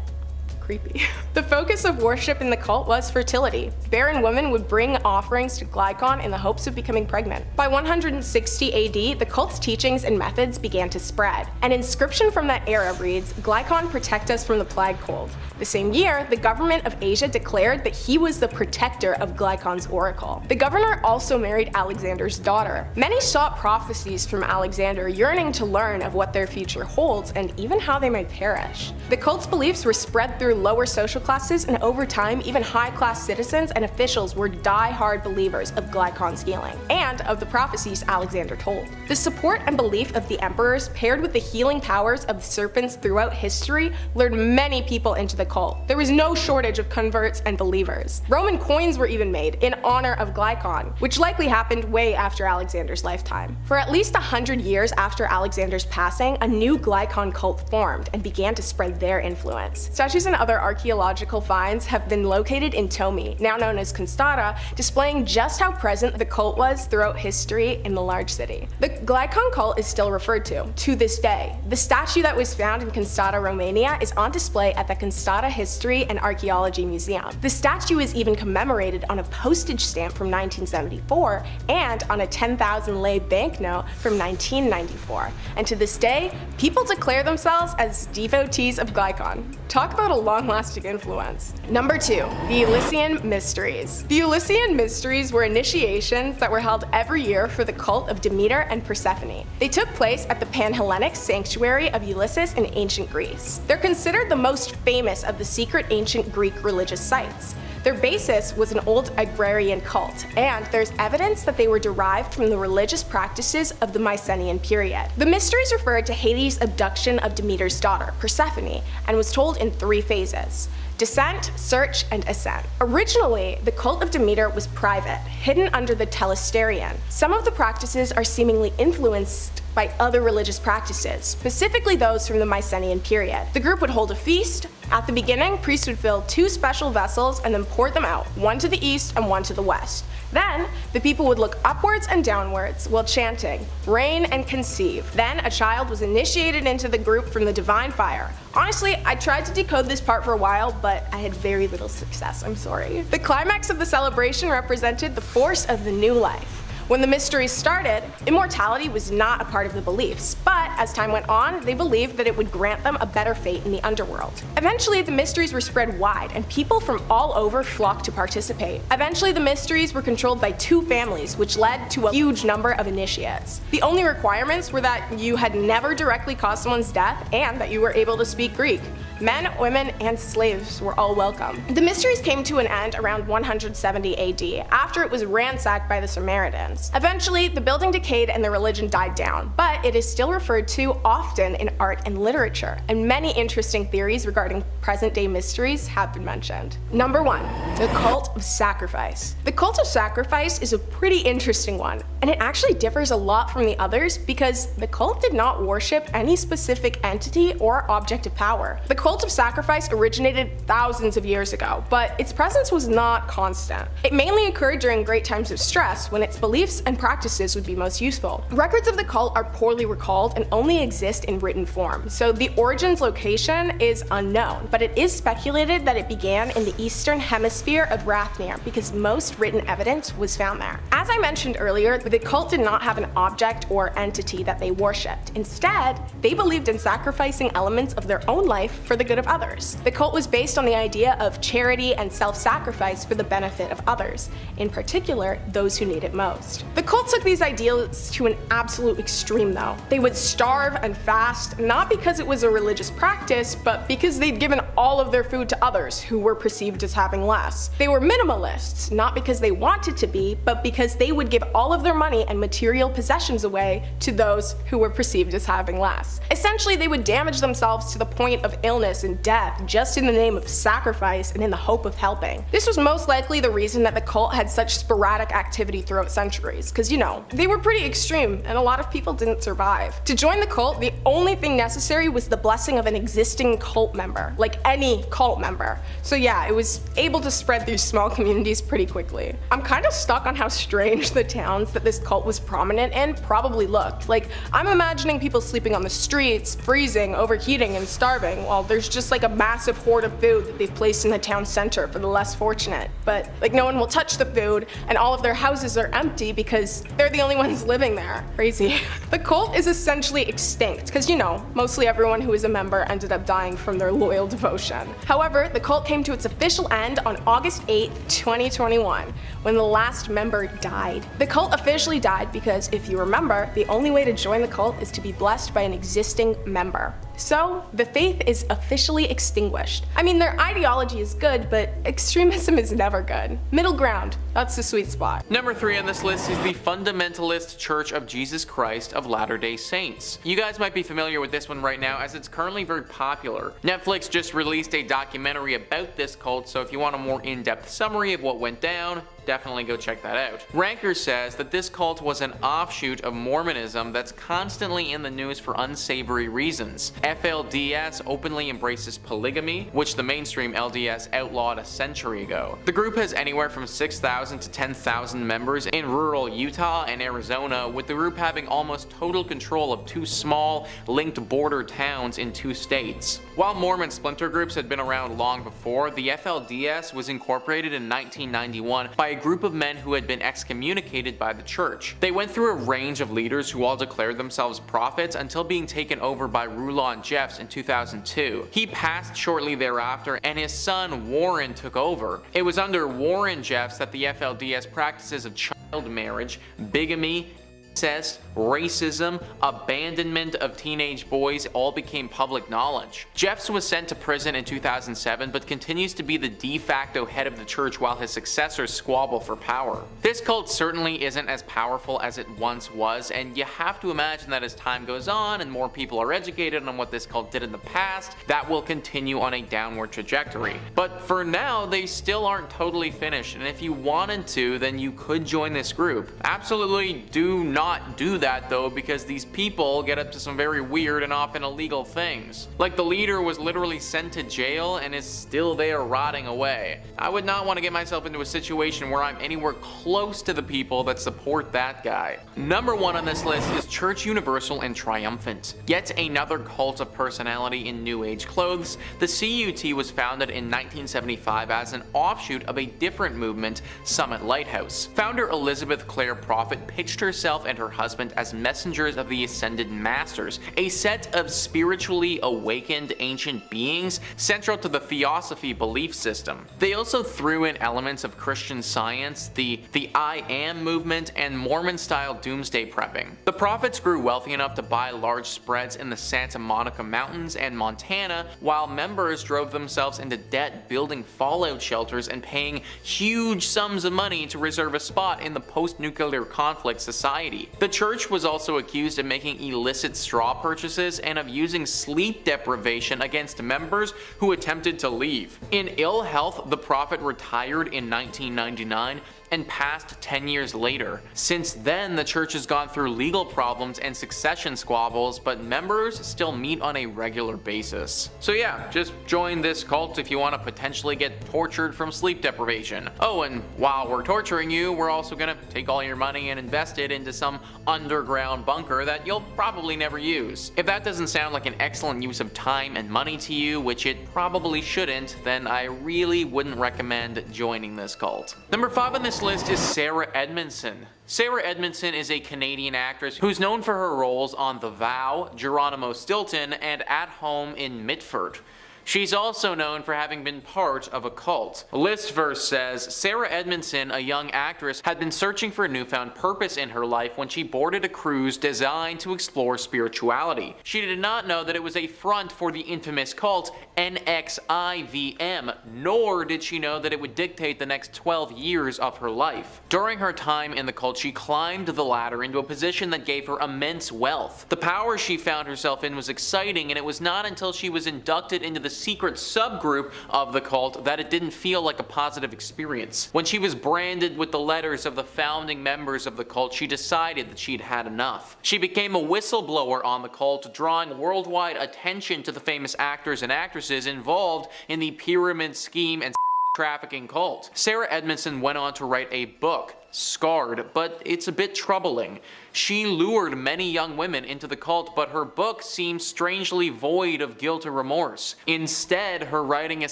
Creepy. The focus of worship in the cult was fertility. Barren women would bring offerings to Glycon in the hopes of becoming pregnant. By 160 AD, the cult's teachings and methods began to spread. An inscription from that era reads, "Glycon, protect us from the plague cold." The same year, the government of Asia declared that he was the protector of Glycon's oracle. The governor also married Alexander's daughter. Many sought prophecies from Alexander, yearning to learn of what their future holds and even how they might perish. The cult's beliefs were spread through lower social classes, and over time, even high-class citizens and officials were die-hard believers of Glycon's healing, and of the prophecies Alexander told. The support and belief of the emperors, paired with the healing powers of serpents throughout history, lured many people into the cult. There was no shortage of converts and believers. Roman coins were even made in honor of Glycon, which likely happened way after Alexander's lifetime. For at least 100 years after Alexander's passing, a new Glycon cult formed and began to spread their influence. Statues and other archaeological finds have been located in Tomi, now known as Constata, displaying just how present the cult was throughout history in the large city. The Blackburn Cult is still referred to this day. The statue that was found in Constata, Romania is on display at the Constata History and Archaeology Museum. The statue is even commemorated on a postage stamp from 1974 and on a 10,000 lei banknote from 1994. And to this day, people declare themselves as devotees of Glycon. Talk about a long-lasting influence. Number 2, the Elysian Mysteries. The Elysian Mysteries were initiations that were held every year for the cult of Demeter and Persephone. They took place at the Panhellenic sanctuary of Ulysses in ancient Greece. They're considered the most famous of the secret ancient Greek religious sites. Their basis was an old agrarian cult, and there's evidence that they were derived from the religious practices of the Mycenaean period. The mysteries referred to Hades' abduction of Demeter's daughter, Persephone, and was told in 3 phases: descent, search, and ascent. Originally, the cult of Demeter was private, hidden under the Telesterion. Some of the practices are seemingly influenced by other religious practices, specifically those from the Mycenaean period. The group would hold a feast. At the beginning, priests would fill 2 special vessels and then pour them out, one to the east and one to the west. Then, the people would look upwards and downwards while chanting, "Reign and conceive." Then, a child was initiated into the group from the divine fire. Honestly, I tried to decode this part for a while, but I had very little success, I'm sorry. The climax of the celebration represented the force of the new life. When the mysteries started, immortality was not a part of the beliefs, but as time went on, they believed that it would grant them a better fate in the underworld. Eventually, the mysteries were spread wide, and people from all over flocked to participate. Eventually, the mysteries were controlled by 2 families, which led to a huge number of initiates. The only requirements were that you had never directly caused someone's death and that you were able to speak Greek. Men, women, and slaves were all welcome. The mysteries came to an end around 170 AD, after it was ransacked by the Samaritans. Eventually, the building decayed and the religion died down, but it is still referred to often in art and literature, and many interesting theories regarding present-day mysteries have been mentioned. Number 1, the Cult of Sacrifice. The Cult of Sacrifice is a pretty interesting one, and it actually differs a lot from the others because the cult did not worship any specific entity or object of power. The Cult of Sacrifice originated thousands of years ago, but its presence was not constant. It mainly occurred during great times of stress when its beliefs and practices would be most useful. Records of the cult are poorly recalled and only exist in written form, so the origin's location is unknown, but it is speculated that it began in the eastern hemisphere of Rathnir because most written evidence was found there. As I mentioned earlier, the cult did not have an object or entity that they worshipped. Instead, they believed in sacrificing elements of their own life for the good of others. The cult was based on the idea of charity and self-sacrifice for the benefit of others, in particular, those who need it most. The cult took these ideals to an absolute extreme though. They would starve and fast, not because it was a religious practice, but because they'd given all of their food to others who were perceived as having less. They were minimalists, not because they wanted to be, but because they would give all of their money and material possessions away to those who were perceived as having less. Essentially, they would damage themselves to the point of illness and death just in the name of sacrifice and in the hope of helping. This was most likely the reason that the cult had such sporadic activity throughout centuries, because you know, they were pretty extreme and a lot of people didn't survive. To join the cult, the only thing necessary was the blessing of an existing cult member, like any cult member. So yeah, it was able to spread through small communities pretty quickly. I'm kind of stuck on how strange the towns that this cult was prominent in probably looked. Like, I'm imagining people sleeping on the streets, freezing, overheating, and starving, while there's just like a massive hoard of food that they've placed in the town center for the less fortunate. But like, no one will touch the food, and all of their houses are empty because they're the only ones living there. Crazy. The cult is essentially extinct because, you know, mostly everyone who was a member ended up dying from their loyal devotion. However, the cult came to its official end on August 8th, 2021, when the last member died. The cult officially died because, if you remember, the only way to join the cult is to be blessed by an existing member. So, the faith is officially extinguished. I mean, their ideology is good, but extremism is never good. Middle ground, that's the sweet spot.
Number 3 on this list is the Fundamentalist Church of Jesus Christ of Latter-day Saints. You guys might be familiar with this one right now, as it's currently very popular. Netflix just released a documentary about this cult, so if you want a more in-depth summary of what went down, definitely go check that out. Ranker says that this cult was an offshoot of Mormonism that's constantly in the news for unsavory reasons. FLDS openly embraces polygamy, which the mainstream LDS outlawed a century ago. The group has anywhere from 6,000 to 10,000 members in rural Utah and Arizona, with the group having almost total control of 2 small, linked border towns in 2 states. While Mormon splinter groups had been around long before, the FLDS was incorporated in 1991 by a group of men who had been excommunicated by the church. They went through a range of leaders who all declared themselves prophets until being taken over by Rulon Jeffs in 2002. He passed shortly thereafter and his son Warren took over. It was under Warren Jeffs that the FLDS practices of child marriage, bigamy, incest, racism, abandonment of teenage boys all became public knowledge. Jeffs was sent to prison in 2007 but continues to be the de facto head of the church while his successors squabble for power. This cult certainly isn't as powerful as it once was, and you have to imagine that as time goes on and more people are educated on what this cult did in the past, that will continue on a downward trajectory. But for now, they still aren't totally finished, and if you wanted to, then you could join this group. Absolutely do not do that though, because these people get up to some very weird and often illegal things. Like the leader was literally sent to jail and is still there rotting away. I would not want to get myself into a situation where I'm anywhere close to the people that support that guy. Number 1 on this list is Church Universal and Triumphant. Yet another cult of personality in New Age clothes, the CUT was founded in 1975 as an offshoot of a different movement, Summit Lighthouse. Founder Elizabeth Clare Prophet pitched herself and her husband as messengers of the Ascended Masters, a set of spiritually awakened ancient beings central to the Theosophy belief system. They also threw in elements of Christian Science, the I Am movement, and Mormon-style doomsday prepping. The prophets grew wealthy enough to buy large spreads in the Santa Monica Mountains and Montana, while members drove themselves into debt building fallout shelters and paying huge sums of money to reserve a spot in the post-nuclear conflict society. The church was also accused of making illicit straw purchases and of using sleep deprivation against members who attempted to leave. In ill health, the prophet retired in 1999 and passed 10 years later. Since then, the church has gone through legal problems and succession squabbles, but members still meet on a regular basis. So yeah, just join this cult if you want to potentially get tortured from sleep deprivation. Oh, and while we're torturing you, we're also gonna take all your money and invest it into some underground bunker that you'll probably never use. If that doesn't sound like an excellent use of time and money to you, which it probably shouldn't, then I really wouldn't recommend joining this cult. Number 5 on this list is Sarah Edmondson. Sarah Edmondson is a Canadian actress who's known for her roles on The Vow, Geronimo Stilton, and At Home in Mitford. She's also known for having been part of a cult. Listverse says, Sarah Edmondson, a young actress, had been searching for a newfound purpose in her life when she boarded a cruise designed to explore spirituality. She did not know that it was a front for the infamous cult NXIVM, nor did she know that it would dictate the next 12 years of her life. During her time in the cult, she climbed the ladder into a position that gave her immense wealth. The power she found herself in was exciting, and it was not until she was inducted into the secret subgroup of the cult that it didn't feel like a positive experience. When she was branded with the letters of the founding members of the cult, she decided that she'd had enough. She became a whistleblower on the cult, drawing worldwide attention to the famous actors and actresses involved in the pyramid scheme and trafficking cult. Sarah Edmondson went on to write a book, Scarred, but it's a bit troubling. She lured many young women into the cult, but her book seems strangely void of guilt or remorse. Instead, her writing is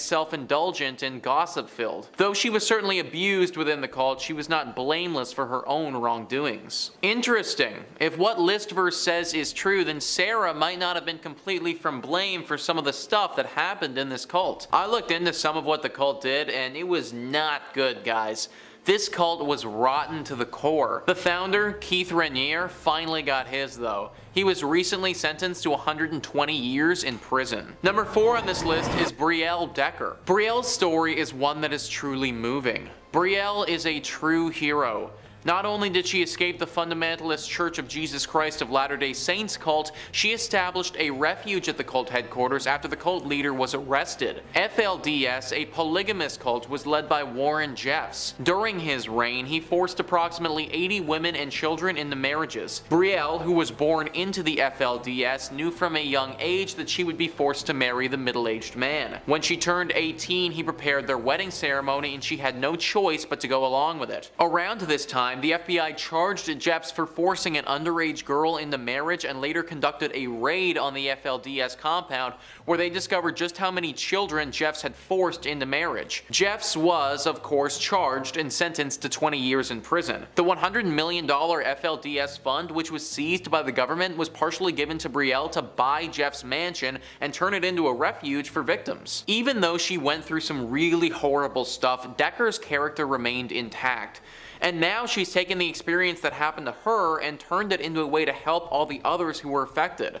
self-indulgent and gossip-filled. Though she was certainly abused within the cult, she was not blameless for her own wrongdoings. Interesting. If what Listverse says is true, then Sarah might not have been completely from blame for some of the stuff that happened in this cult. I looked into some of what the cult did, and it was not good, guys. This cult was rotten to the core. The founder, Keith Raniere, finally got his though. He was recently sentenced to 120 years in prison. Number 4 on this list is Brielle Decker. Brielle's story is one that is truly moving. Brielle is a true hero. Not only did she escape the fundamentalist Church of Jesus Christ of Latter-day Saints cult, she established a refuge at the cult headquarters after the cult leader was arrested. FLDS, a polygamous cult, was led by Warren Jeffs. During his reign, he forced approximately 80 women and children into marriages. Brielle, who was born into the FLDS, knew from a young age that she would be forced to marry the middle-aged man. When she turned 18, he prepared their wedding ceremony and she had no choice but to go along with it. Around this time, the FBI charged Jeffs for forcing an underage girl into marriage and later conducted a raid on the FLDS compound where they discovered just how many children Jeffs had forced into marriage. Jeffs was, of course, charged and sentenced to 20 years in prison. The $100 million FLDS fund, which was seized by the government, was partially given to Brielle to buy Jeffs' mansion and turn it into a refuge for victims. Even though she went through some really horrible stuff, Decker's character remained intact. And now she's taken the experience that happened to her and turned it into a way to help all the others who were affected.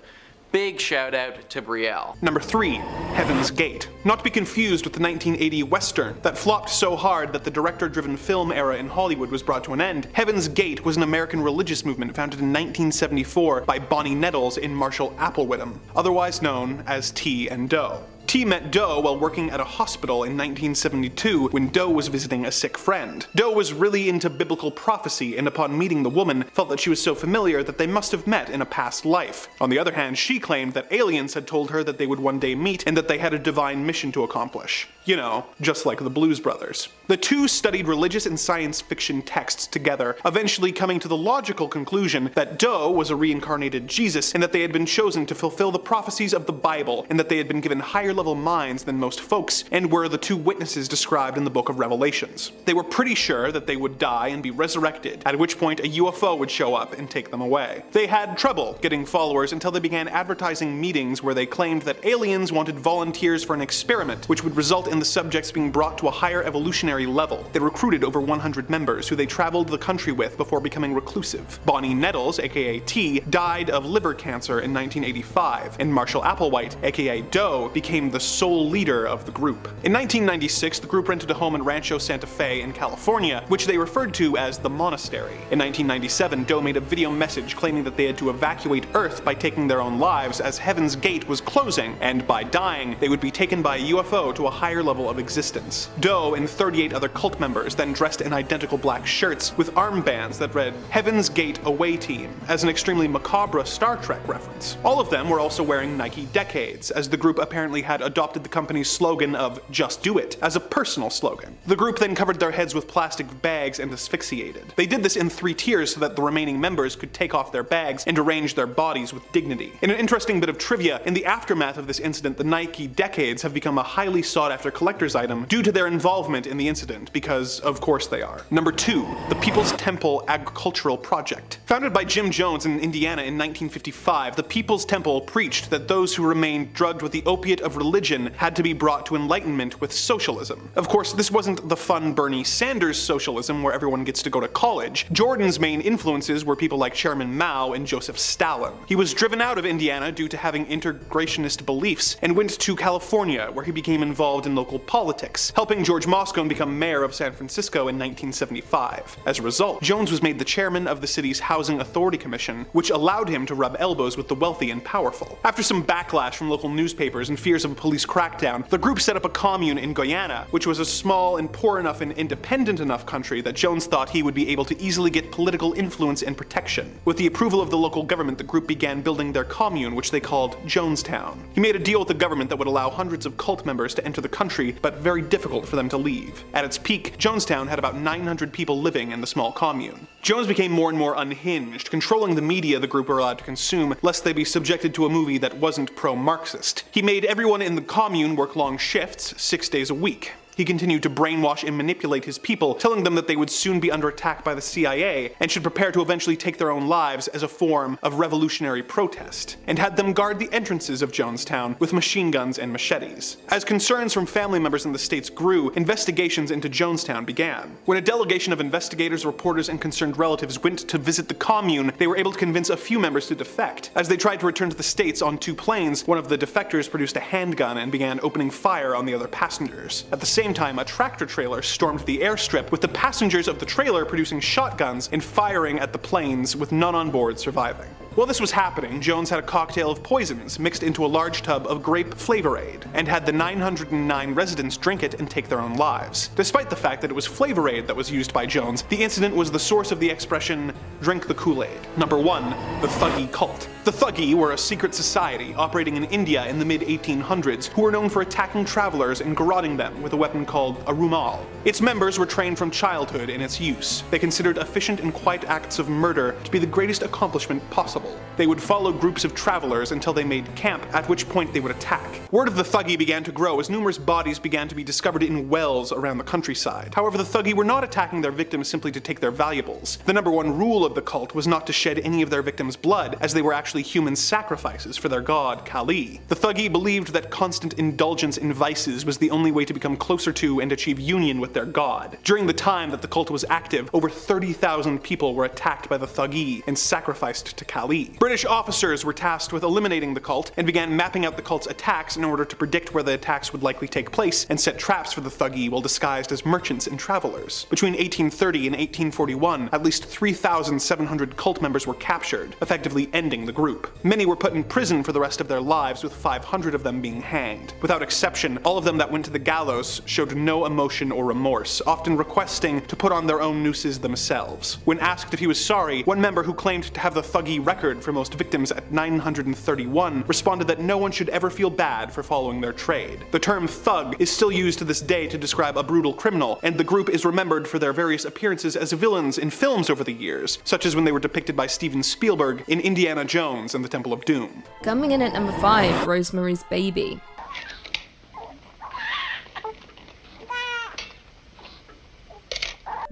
Big shout out to Brielle.
Number 3. Heaven's Gate. Not to be confused with the 1980 Western that flopped so hard that the director-driven film era in Hollywood was brought to an end. Heaven's Gate was an American religious movement founded in 1974 by Bonnie Nettles and Marshall Applewhittem, otherwise known as T and Doe. T met Doe while working at a hospital in 1972 when Doe was visiting a sick friend. Doe was really into biblical prophecy and upon meeting the woman felt that she was so familiar that they must have met in a past life. On the other hand, she claimed that aliens had told her that they would one day meet and that they had a divine mission to accomplish. You know, just like the Blues Brothers. The two studied religious and science fiction texts together, eventually coming to the logical conclusion that Doe was a reincarnated Jesus and that they had been chosen to fulfill the prophecies of the Bible and that they had been given higher level minds than most folks and were the two witnesses described in the book of Revelations. They were pretty sure that they would die and be resurrected, at which point a UFO would show up and take them away. They had trouble getting followers until they began advertising meetings where they claimed that aliens wanted volunteers for an experiment which would result in the subjects being brought to a higher evolutionary level. They recruited over 100 members who they traveled the country with before becoming reclusive. Bonnie Nettles, aka T, died of liver cancer in 1985, and Marshall Applewhite, aka Doe, became the sole leader of the group. In 1996, the group rented a home in Rancho Santa Fe in California, which they referred to as the Monastery. In 1997, Doe made a video message claiming that they had to evacuate Earth by taking their own lives as Heaven's Gate was closing, and by dying, they would be taken by a UFO to a higher level of existence. Doe and 38 other cult members then dressed in identical black shirts with armbands that read Heaven's Gate Away Team, as an extremely macabre Star Trek reference. All of them were also wearing Nike Decades, as the group apparently had adopted the company's slogan of "Just Do It" as a personal slogan. The group then covered their heads with plastic bags and asphyxiated. They did this in 3 tiers so that the remaining members could take off their bags and arrange their bodies with dignity. In an interesting bit of trivia, in the aftermath of this incident, the Nike Decades have become a highly sought after collector's item due to their involvement in the incident, because of course they are. Number 2. The People's Temple Agricultural Project. Founded by Jim Jones in Indiana in 1955, the People's Temple preached that those who remained drugged with the opiate of religion had to be brought to enlightenment with socialism. Of course, this wasn't the fun Bernie Sanders socialism where everyone gets to go to college. Jordan's main influences were people like Chairman Mao and Joseph Stalin. He was driven out of Indiana due to having integrationist beliefs and went to California, where he became involved in local politics, helping George Moscone become mayor of San Francisco in 1975. As a result, Jones was made the chairman of the city's Housing Authority Commission, which allowed him to rub elbows with the wealthy and powerful. After some backlash from local newspapers and fears of a police crackdown, the group set up a commune in Guyana, which was a small and poor enough and independent enough country that Jones thought he would be able to easily get political influence and protection. With the approval of the local government, the group began building their commune, which they called Jonestown. He made a deal with the government that would allow hundreds of cult members to enter the country, but very difficult for them to leave. At its peak, Jonestown had about 900 people living in the small commune. Jones became more and more unhinged, controlling the media the group were allowed to consume, lest they be subjected to a movie that wasn't pro-Marxist. He made everyone in the commune work long shifts, 6 days a week. He continued to brainwash and manipulate his people, telling them that they would soon be under attack by the CIA and should prepare to eventually take their own lives as a form of revolutionary protest, and had them guard the entrances of Jonestown with machine guns and machetes. As concerns from family members in the states grew, investigations into Jonestown began. When a delegation of investigators, reporters, and concerned relatives went to visit the commune, they were able to convince a few members to defect. As they tried to return to the states on 2 planes, one of the defectors produced a handgun and began opening fire on the other passengers. At the same same time, a tractor trailer stormed the airstrip, with the passengers of the trailer producing shotguns and firing at the planes, with none on board surviving. While this was happening, Jones had a cocktail of poisons mixed into a large tub of grape Flavor-Aid, and had the 909 residents drink it and take their own lives. Despite the fact that it was Flavor-Aid that was used by Jones, the incident was the source of the expression, "drink the Kool-Aid." Number 1. The Thuggee Cult. The Thuggee were a secret society operating in India in the mid-1800s who were known for attacking travelers and garroting them with a weapon called a rumal. Its members were trained from childhood in its use. They considered efficient and quiet acts of murder to be the greatest accomplishment possible. They would follow groups of travelers until they made camp, at which point they would attack. Word of the Thuggee began to grow as numerous bodies began to be discovered in wells around the countryside. However, the Thuggee were not attacking their victims simply to take their valuables. The number one rule of the cult was not to shed any of their victims' blood, as they were actually human sacrifices for their god, Kali. The Thuggee believed that constant indulgence in vices was the only way to become closer to and achieve union with their god. During the time that the cult was active, over 30,000 people were attacked by the Thuggee and sacrificed to Kali. British officers were tasked with eliminating the cult and began mapping out the cult's attacks in order to predict where the attacks would likely take place and set traps for the Thuggee while disguised as merchants and travelers. Between 1830 and 1841, at least 3,700 cult members were captured, effectively ending the group. Many were put in prison for the rest of their lives, with 500 of them being hanged. Without exception, all of them that went to the gallows showed no emotion or remorse, often requesting to put on their own nooses themselves. When asked if he was sorry, one member who claimed to have the Thuggee record for most victims at 931 responded that no one should ever feel bad for following their trade. The term thug is still used to this day to describe a brutal criminal, and the group is remembered for their various appearances as villains in films over the years, such as when they were depicted by Steven Spielberg in Indiana Jones and the Temple of Doom.
Coming in at number 5, Rosemary's Baby.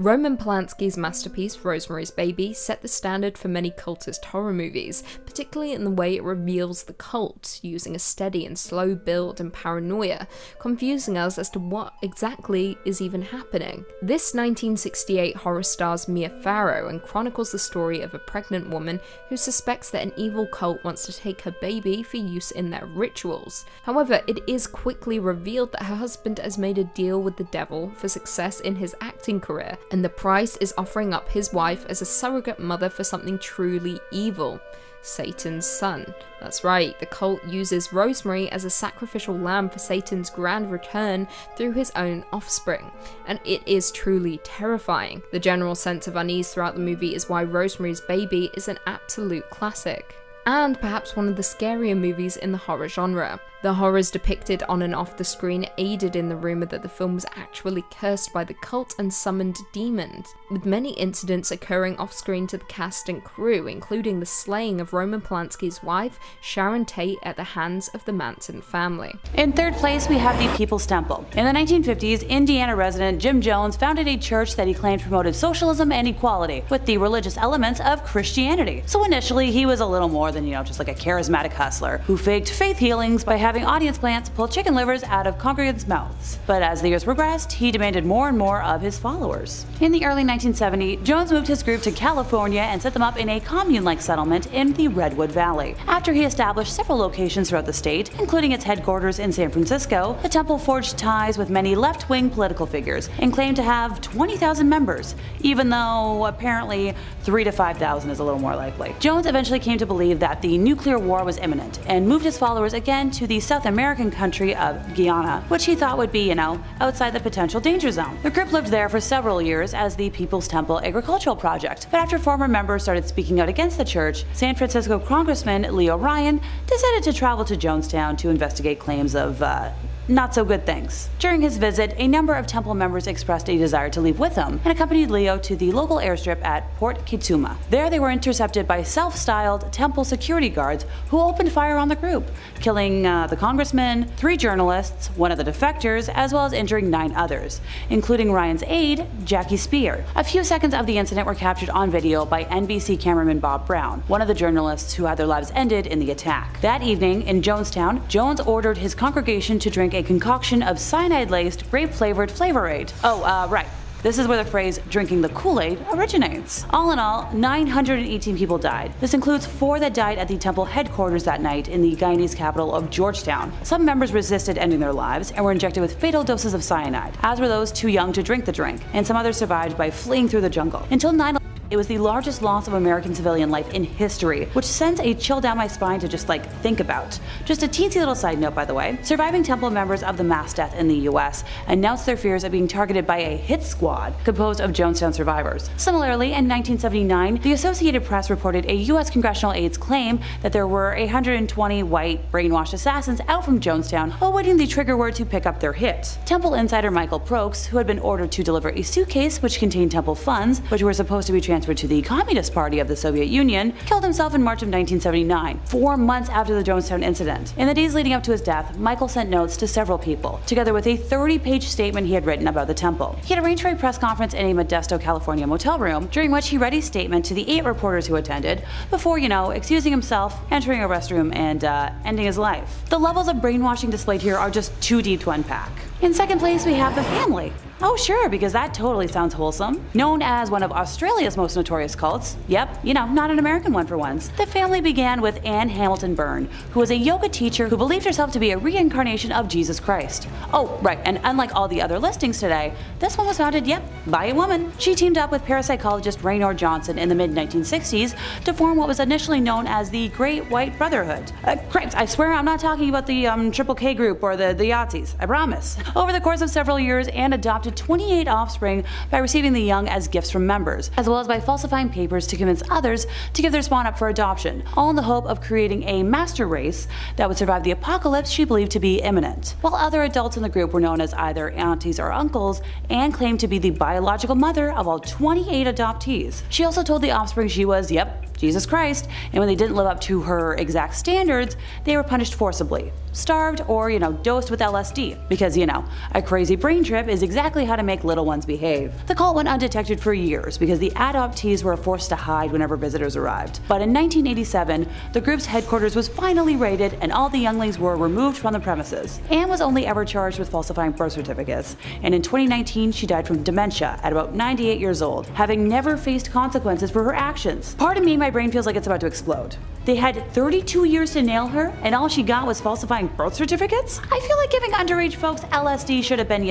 Roman Polanski's masterpiece, Rosemary's Baby, set the standard for many cultist horror movies, particularly in the way it reveals the cult, using a steady and slow build and paranoia, confusing us as to what exactly is even happening. This 1968 horror stars Mia Farrow and chronicles the story of a pregnant woman who suspects that an evil cult wants to take her baby for use in their rituals. However, it is quickly revealed that her husband has made a deal with the devil for success in his acting career, and the price is offering up his wife as a surrogate mother for something truly evil. Satan's son. That's right, the cult uses Rosemary as a sacrificial lamb for Satan's grand return through his own offspring, and it is truly terrifying. The general sense of unease throughout the movie is why Rosemary's Baby is an absolute classic, and perhaps one of the scarier movies in the horror genre. The horrors depicted on and off the screen aided in the rumour that the film was actually cursed by the cult and summoned demons, with many incidents occurring off-screen to the cast and crew, including the slaying of Roman Polanski's wife, Sharon Tate, at the hands of the Manson family.
In third place, we have the People's Temple. In the 1950s, Indiana resident Jim Jones founded a church that he claimed promoted socialism and equality, with the religious elements of Christianity. So initially, he was a little more than, just like a charismatic hustler who faked faith healings by having audience plants pull chicken livers out of congregants' mouths. But as the years progressed, he demanded more and more of his followers. In the early 1970s, Jones moved his group to California and set them up in a commune-like settlement in the Redwood Valley. After he established several locations throughout the state, including its headquarters in San Francisco, the temple forged ties with many left-wing political figures and claimed to have 20,000 members, even though apparently 3,000 to 5,000 is a little more likely. Jones eventually came to believe that the nuclear war was imminent and moved his followers again to the South American country of Guyana, which he thought would be, outside the potential danger zone. The group lived there for several years as the People's Temple Agricultural Project, but after former members started speaking out against the church, San Francisco Congressman Leo Ryan decided to travel to Jonestown to investigate claims of, not so good things. During his visit, a number of temple members expressed a desire to leave with him and accompanied Leo to the local airstrip at Port Kitsuma. There they were intercepted by self-styled temple security guards who opened fire on the group, killing the congressman, 3 journalists, one of the defectors, as well as injuring 9 others, including Ryan's aide, Jackie Spear. A few seconds of the incident were captured on video by NBC cameraman Bob Brown, one of the journalists who had their lives ended in the attack. That evening in Jonestown, Jones ordered his congregation to drink a concoction of cyanide-laced, grape-flavored Flavor-Aid. Right. This is where the phrase drinking the Kool-Aid originates. All in all, 918 people died. This includes 4 that died at the temple headquarters that night in the Guyanese capital of Georgetown. Some members resisted ending their lives and were injected with fatal doses of cyanide, as were those too young to drink the drink, and some others survived by fleeing through the jungle. Until 9/11, it was the largest loss of American civilian life in history, which sends a chill down my spine to just think about. Just a teensy little side note, by the way. Surviving temple members of the mass death in the US announced their fears of being targeted by a hit squad composed of Jonestown survivors. Similarly, in 1979, the Associated Press reported a US congressional aide's claim that there were 120 white brainwashed assassins out from Jonestown awaiting the trigger word to pick up their hit. Temple insider Michael Prokes, who had been ordered to deliver a suitcase which contained temple funds, which were supposed to be transferred to the Communist Party of the Soviet Union, killed himself in March of 1979, 4 months after the Jonestown incident. In the days leading up to his death, Michael sent notes to several people, together with a 30-page statement he had written about the temple. He had arranged for a press conference in a Modesto, California motel room, during which he read a statement to the 8 reporters who attended, before, excusing himself, entering a restroom, and ending his life. The levels of brainwashing displayed here are just too deep to unpack. In second place, we have the family. Oh sure, because that totally sounds wholesome. Known as one of Australia's most notorious cults, yep, not an American one for once, the family began with Anne Hamilton Byrne, who was a yoga teacher who believed herself to be a reincarnation of Jesus Christ. Oh, right, and unlike all the other listings today, this one was founded, by a woman. She teamed up with parapsychologist Raynor Johnson in the mid-1960s to form what was initially known as the Great White Brotherhood. Cripes, I swear I'm not talking about the Triple K group or the Yahtzees, I promise. Over the course of several years, Anne adopted 28 offspring by receiving the young as gifts from members, as well as by falsifying papers to convince others to give their spawn up for adoption, all in the hope of creating a master race that would survive the apocalypse she believed to be imminent. While other adults in the group were known as either aunties or uncles, Anne claimed to be the biological mother of all 28 adoptees. She also told the offspring she was, Jesus Christ, and when they didn't live up to her exact standards, they were punished forcibly, starved, or, dosed with LSD, because, a crazy brain trip is exactly how to make little ones behave. The cult went undetected for years because the adoptees were forced to hide whenever visitors arrived. But in 1987, the group's headquarters was finally raided and all the younglings were removed from the premises. Anne was only ever charged with falsifying birth certificates, and in 2019 she died from dementia at about 98 years old, having never faced consequences for her actions. Pardon me, my brain feels like it's about to explode. They had 32 years to nail her, and all she got was falsifying birth certificates? I feel like giving underage folks LSD should have been,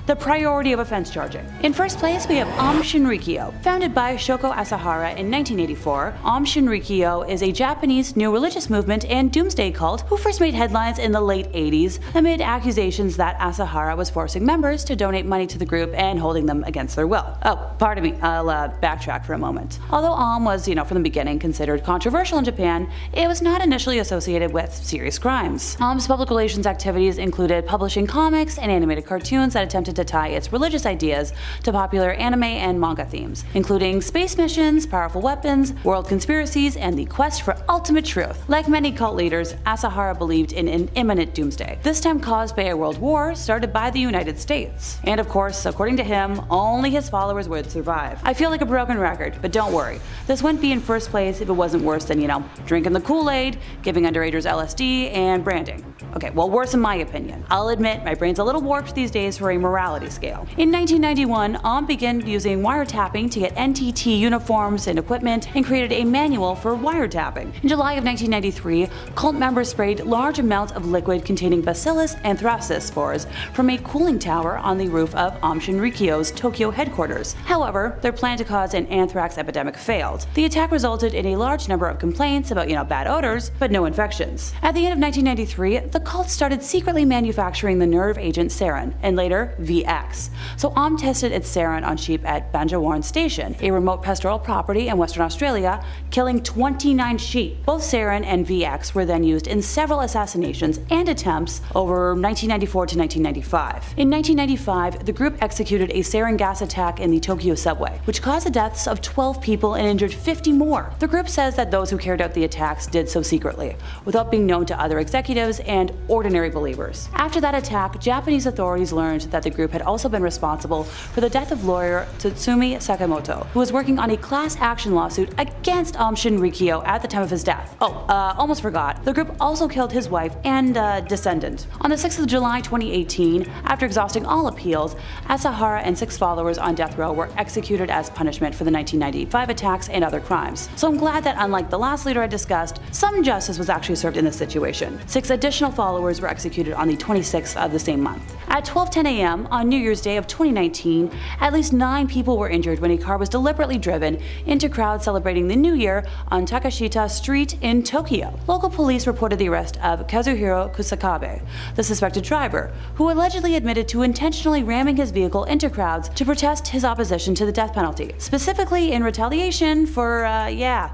the priority of offense charging. In first place, we have Aum Shinrikyo. Founded by Shoko Asahara in 1984, Aum Shinrikyo is a Japanese new religious movement and doomsday cult who first made headlines in the late 80s amid accusations that Asahara was forcing members to donate money to the group and holding them against their will. Oh, pardon me, I'll backtrack for a moment. Although Aum was, from the beginning considered controversial in Japan, it was not initially associated with serious crimes. Aum's public relations activities included publishing comics and animated cartoons that attempted to tie its religious ideas to popular anime and manga themes, including space missions, powerful weapons, world conspiracies, and the quest for ultimate truth. Like many cult leaders, Asahara believed in an imminent doomsday, this time caused by a world war started by the United States. And of course, according to him, only his followers would survive. I feel like a broken record, but don't worry. This wouldn't be in first place if it wasn't worse than, drinking the Kool-Aid, giving underagers LSD, and branding. Okay, well, worse in my opinion. I'll admit, my brain's a little warped these days for a morality scale. In 1991, Aum began using wiretapping to get NTT uniforms and equipment and created a manual for wiretapping. In July of 1993, cult members sprayed large amounts of liquid containing Bacillus anthracis spores from a cooling tower on the roof of Aum Shinrikyo's Tokyo headquarters. However, their plan to cause an anthrax epidemic failed. The attack resulted in a large number of complaints about, bad odors, but no infections. At the end of 1993, the cult started secretly manufacturing the nerve agent sarin, and later VX. So Aum tested its sarin on sheep at Banjawarn Station, a remote pastoral property in Western Australia, killing 29 sheep. Both sarin and VX were then used in several assassinations and attempts over 1994 to 1995. In 1995, the group executed a sarin gas attack in the Tokyo subway, which caused the deaths of 12 people and injured 50 more. The group says that those who carried out the attacks did so secretly, without being known to other executives and ordinary believers. After that attack, Japanese authorities learned that the group group had also been responsible for the death of lawyer Tsutsumi Sakamoto, who was working on a class action lawsuit against Shinrikyo at the time of his death. Almost forgot. The group also killed his wife and descendant. On the 6th of July 2018, after exhausting all appeals, Asahara and 6 followers on death row were executed as punishment for the 1995 attacks and other crimes. So I'm glad that, unlike the last leader I discussed, some justice was actually served in this situation. 6 additional followers were executed on the 26th of the same month. At 12:10 a.m. on New Year's Day of 2019, at least 9 people were injured when a car was deliberately driven into crowds celebrating the New Year on Takashita Street in Tokyo. Local police reported the arrest of Kazuhiro Kusakabe, the suspected driver, who allegedly admitted to intentionally ramming his vehicle into crowds to protest his opposition to the death penalty, specifically in retaliation for,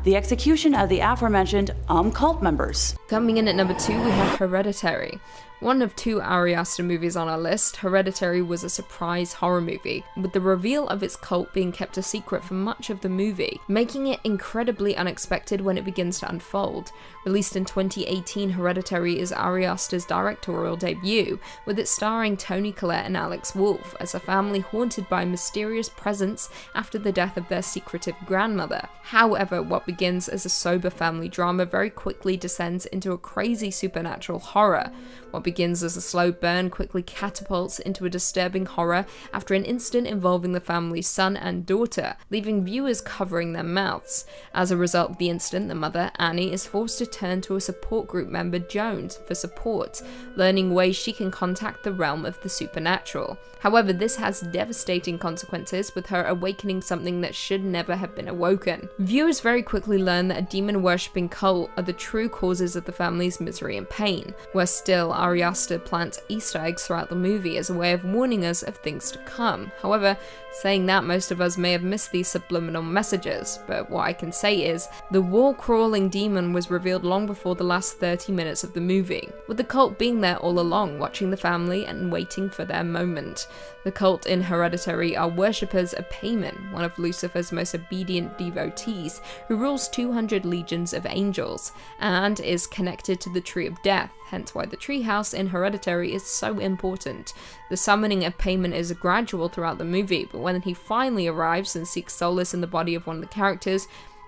the execution of the aforementioned cult members.
Coming in at number 2, we have Hereditary. One of 2 Ari Aster movies on our list, Hereditary was a surprise horror movie, with the reveal of its cult being kept a secret for much of the movie, making it incredibly unexpected when it begins to unfold. Released in 2018, Hereditary is Ari Aster's directorial debut, with it starring Toni Collette and Alex Wolff as a family haunted by a mysterious presence after the death of their secretive grandmother. However, what begins as a sober family drama very quickly descends into a crazy supernatural horror. What begins as a slow burn quickly catapults into a disturbing horror after an incident involving the family's son and daughter, leaving viewers covering their mouths. As a result of the incident, the mother, Annie, is forced to turn to a support group member, Jones, for support, learning ways she can contact the realm of the supernatural. However, this has devastating consequences, with her awakening something that should never have been awoken. Viewers very quickly learn that a demon-worshipping cult are the true causes of the family's misery and pain. Worse still, Ari Aster plants Easter eggs throughout the movie as a way of warning us of things to come. However, saying that, most of us may have missed these subliminal messages, but what I can say is, the wall-crawling demon was revealed long before the last 30 minutes of the movie, with the cult being there all along, watching the family and waiting for their moment. The cult in Hereditary are worshippers of Paimon, one of Lucifer's most obedient devotees, who rules 200 legions of angels, and is connected to the Tree of Death, hence why the treehouse in Hereditary is so important. The summoning of Paimon is gradual throughout the movie, but when he finally arrives and seeks solace in the body of one of the characters,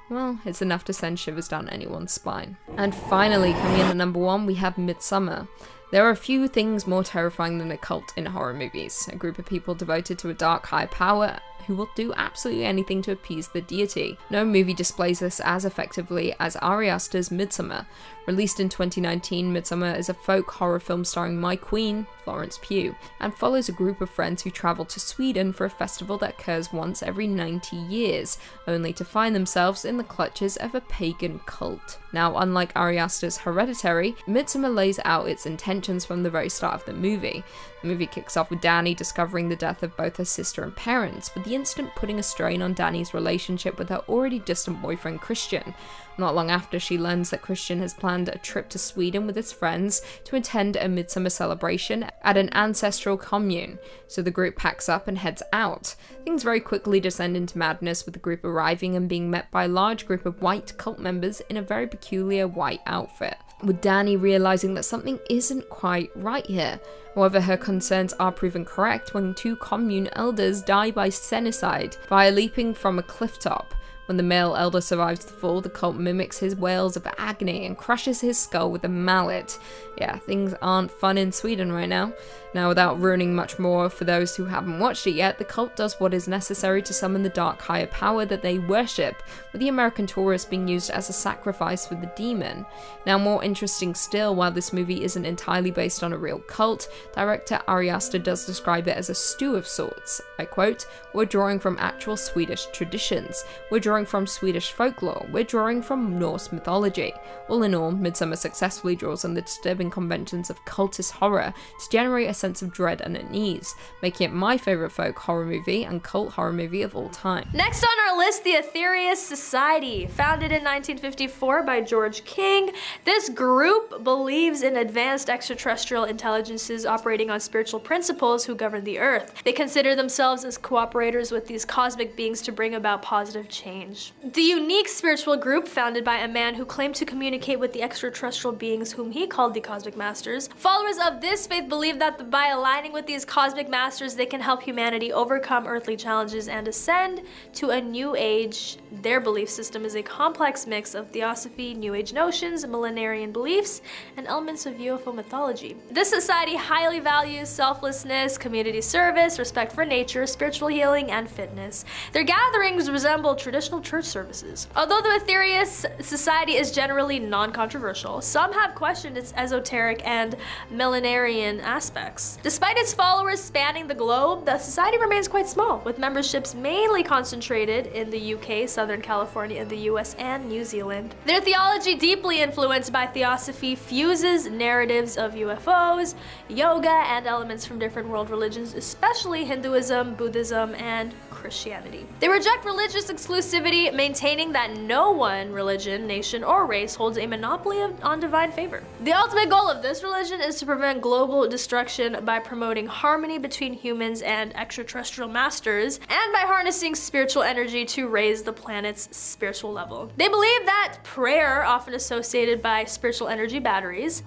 well, it's enough to send shivers down anyone's spine. And finally, coming in at number 1, we have Midsommar. There are a few things more terrifying than a cult in horror movies. A group of people devoted to a dark high power who will do absolutely anything to appease the deity. No movie displays this as effectively as Ari Aster's Midsommar. Released in 2019, Midsommar is a folk horror film starring My Queen, Florence Pugh, and follows a group of friends who travel to Sweden for a festival that occurs once every 90 years, only to find themselves in the clutches of a pagan cult. Now, unlike Ari Aster's Hereditary, Midsommar lays out its intentions from the very start of the movie. The movie kicks off with Dani discovering the death of both her sister and parents, with the incident putting a strain on Dani's relationship with her already distant boyfriend Christian. Not long after, she learns that Christian has planned a trip to Sweden with his friends to attend a midsummer celebration at an ancestral commune, so the group packs up and heads out. Things very quickly descend into madness, with the group arriving and being met by a large group of white cult members in a very peculiar white outfit, with Dani realizing that something isn't quite right here. However, her concerns are proven correct when 2 commune elders die by senicide via leaping from a cliff top. When the male elder survives the fall, the cult mimics his wails of agony and crushes his skull with a mallet. Yeah, things aren't fun in Sweden right now. Now, without ruining much more for those who haven't watched it yet, the cult does what is necessary to summon the dark higher power that they worship, with the American tourist being used as a sacrifice for the demon. Now, more interesting still, while this movie isn't entirely based on a real cult, director Ari Aster does describe it as a stew of sorts. I quote, "We're drawing from actual Swedish traditions. We're drawing from Swedish folklore. We're drawing from Norse mythology." All in all, Midsommar successfully draws on the disturbing conventions of cultist horror to generate a sense of dread and unease, making it my favourite folk horror movie and cult horror movie of all time.
Next on our list, the Aetherius Society. Founded in 1954 by George King, this group believes in advanced extraterrestrial intelligences operating on spiritual principles who govern the earth. They consider themselves as cooperators with these cosmic beings to bring about positive change. strange. The unique spiritual group founded by a man who claimed to communicate with the extraterrestrial beings whom he called the Cosmic Masters. Followers of this faith believe that by aligning with these Cosmic Masters, they can help humanity overcome earthly challenges and ascend to a new age. Their belief system is a complex mix of theosophy, New Age notions, millenarian beliefs, and elements of UFO mythology. This society highly values selflessness, community service, respect for nature, spiritual healing, and fitness. Their gatherings resemble traditional church services. Although the Aetherius Society is generally non-controversial, some have questioned its esoteric and millenarian aspects. Despite its followers spanning the globe, the society remains quite small, with memberships mainly concentrated in the UK, Southern California, the US, and New Zealand. Their theology, deeply influenced by theosophy, fuses narratives of UFOs, yoga, and elements from different world religions, especially Hinduism, Buddhism, and Christianity. They reject religious exclusivity, maintaining that no one religion, nation, or race holds a monopoly on divine favor. The ultimate goal of this religion is to prevent global destruction by promoting harmony between humans and extraterrestrial masters, and by harnessing spiritual energy to raise the planet's spiritual level. They believe that prayer, often associated by spiritual energy batteries,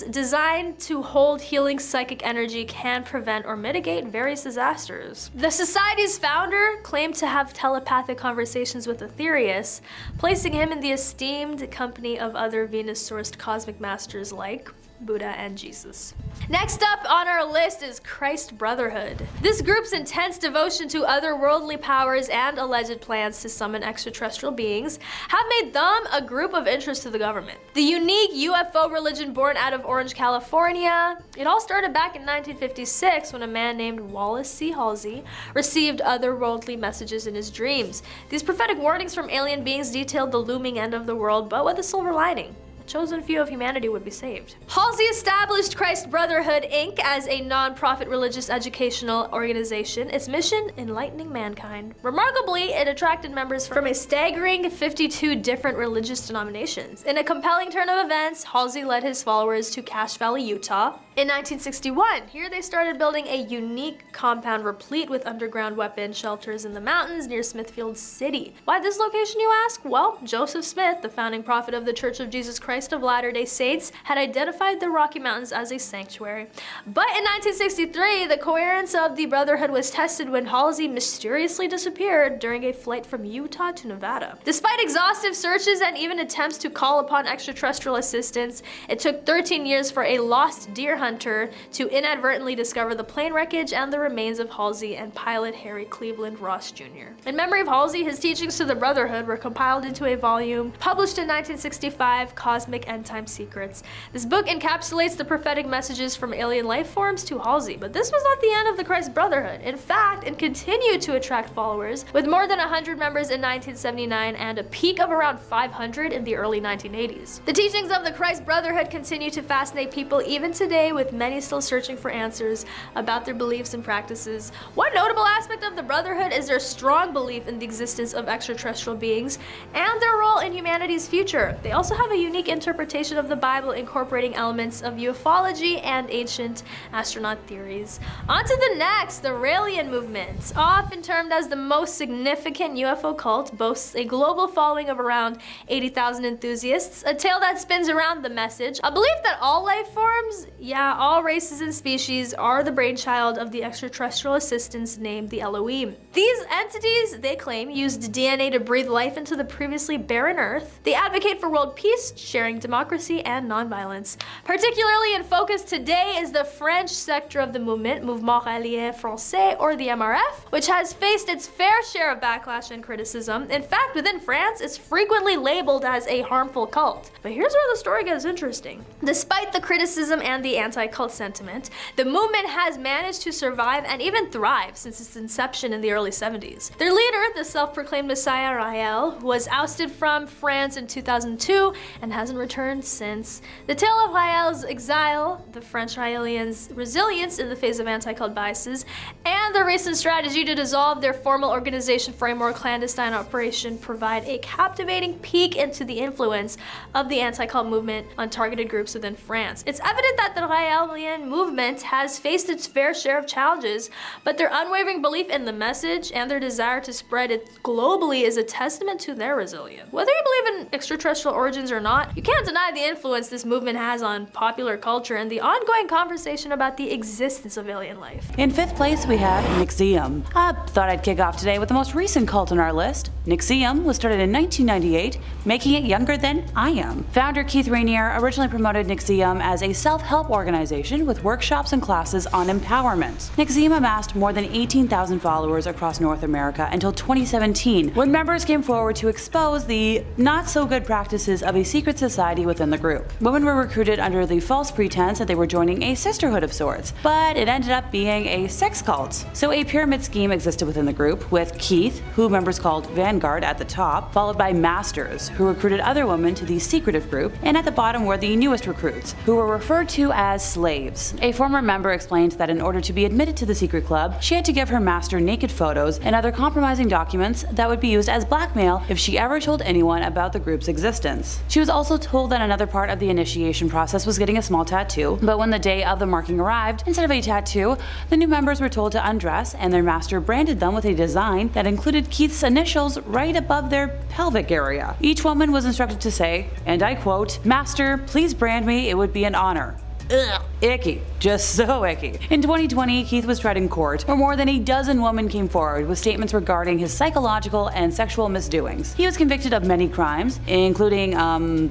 designed to hold healing psychic energy, can prevent or mitigate various disasters. The society's founder claimed to have telepathic conversations with Aetherius, placing him in the esteemed company of other Venus-sourced cosmic masters like Buddha and Jesus. Next up on our list is Christ Brotherhood. This group's intense devotion to otherworldly powers and alleged plans to summon extraterrestrial beings have made them a group of interest to the government. The unique UFO religion born out of Orange, California, it all started back in 1956 when a man named Wallace C. Halsey received otherworldly messages in his dreams. These prophetic warnings from alien beings detailed the looming end of the world, but with a silver lining. Chosen few of humanity would be saved. Halsey established Christ Brotherhood, Inc. as a non-profit religious educational organization, its mission enlightening mankind. Remarkably, it attracted members from a staggering 52 different religious denominations. In a compelling turn of events, Halsey led his followers to Cache Valley, Utah. In 1961, here they started building a unique compound replete with underground weapon shelters in the mountains near Smithfield City. Why this location, you ask? Well, Joseph Smith, the founding prophet of the Church of Jesus Christ of Latter-day Saints, had identified the Rocky Mountains as a sanctuary. But in 1963, the coherence of the Brotherhood was tested when Halsey mysteriously disappeared during a flight from Utah to Nevada. Despite exhaustive searches and even attempts to call upon extraterrestrial assistance, it took 13 years for a lost deer hunter to inadvertently discover the plane wreckage and the remains of Halsey and pilot Harry Cleveland Ross Jr. In memory of Halsey, his teachings to the Brotherhood were compiled into a volume published in 1965, Cosmic End Time Secrets. This book encapsulates the prophetic messages from alien life forms to Halsey, but this was not the end of the Christ Brotherhood. In fact, it continued to attract followers, with more than 100 members in 1979 and a peak of around 500 in the early 1980s. The teachings of the Christ Brotherhood continue to fascinate people even today, with many still searching for answers about their beliefs and practices. One notable aspect of the Brotherhood is their strong belief in the existence of extraterrestrial beings and their role in humanity's future. They also have a unique interpretation of the Bible, incorporating elements of ufology and ancient astronaut theories. On to the next, the Raelian movement. Often termed as the most significant UFO cult, boasts a global following of around 80,000 enthusiasts, a tale that spins around the message, a belief that all life forms, all races and species, are the brainchild of the extraterrestrial assistants named the Elohim. These entities, they claim, used DNA to breathe life into the previously barren Earth. They advocate for world peace, sharing democracy, and nonviolence. Particularly in focus today is the French sector of the movement, Mouvement Réalien Français, or the MRF, which has faced its fair share of backlash and criticism. In fact, within France, it's frequently labeled as a harmful cult. But here's where the story gets interesting. Despite the criticism and the anti-cult sentiment, the movement has managed to survive and even thrive since its inception in the early 70s. Their leader, the self-proclaimed Messiah Rael, was ousted from France in 2002 and hasn't returned since. The tale of Rael's exile, the French Raelians' resilience in the face of anti-cult biases, and the recent strategy to dissolve their formal organization for a more clandestine operation provide a captivating peek into the influence of the anti-cult movement on targeted groups within France. It's evident that the Raelian movement has faced its fair share of challenges, but their unwavering belief in the message and their desire to spread it globally is a testament to their resilience. Whether you believe in extraterrestrial origins or not, you can't deny the influence this movement has on popular culture and the ongoing conversation about the existence of alien life.
In 5th place, we have NXIVM. I thought I'd kick off today with the most recent cult on our list. NXIVM was started in 1998, making it younger than I am. Founder Keith Rainier originally promoted NXIVM as a self-help organization with workshops and classes on empowerment. NXIVM amassed more than 18,000 followers across North America until 2017, when members came forward to expose the not-so-good practices of a secret society within the group. Women were recruited under the false pretense that they were joining a sisterhood of sorts, but it ended up being a sex cult. So a pyramid scheme existed within the group, with Keith, who members called Vanguard, at the top, followed by Masters, who recruited other women to the secretive group, and at the bottom were the newest recruits, who were referred to as slaves. A former member explained that in order to be admitted to the secret club, she had to give her master naked photos and other compromising documents that would be used as blackmail if she ever told anyone about the group's existence. She was also told that another part of the initiation process was getting a small tattoo, but when the day of the marking arrived, instead of a tattoo, the new members were told to undress, and their master branded them with a design that included Keith's initials right above their pelvic area. Each woman was instructed to say, and I quote, "Master, please brand me, it would be an honor." Ugh, icky. Just so icky. In 2020, Keith was tried in court, where more than a dozen women came forward with statements regarding his psychological and sexual misdoings. He was convicted of many crimes, including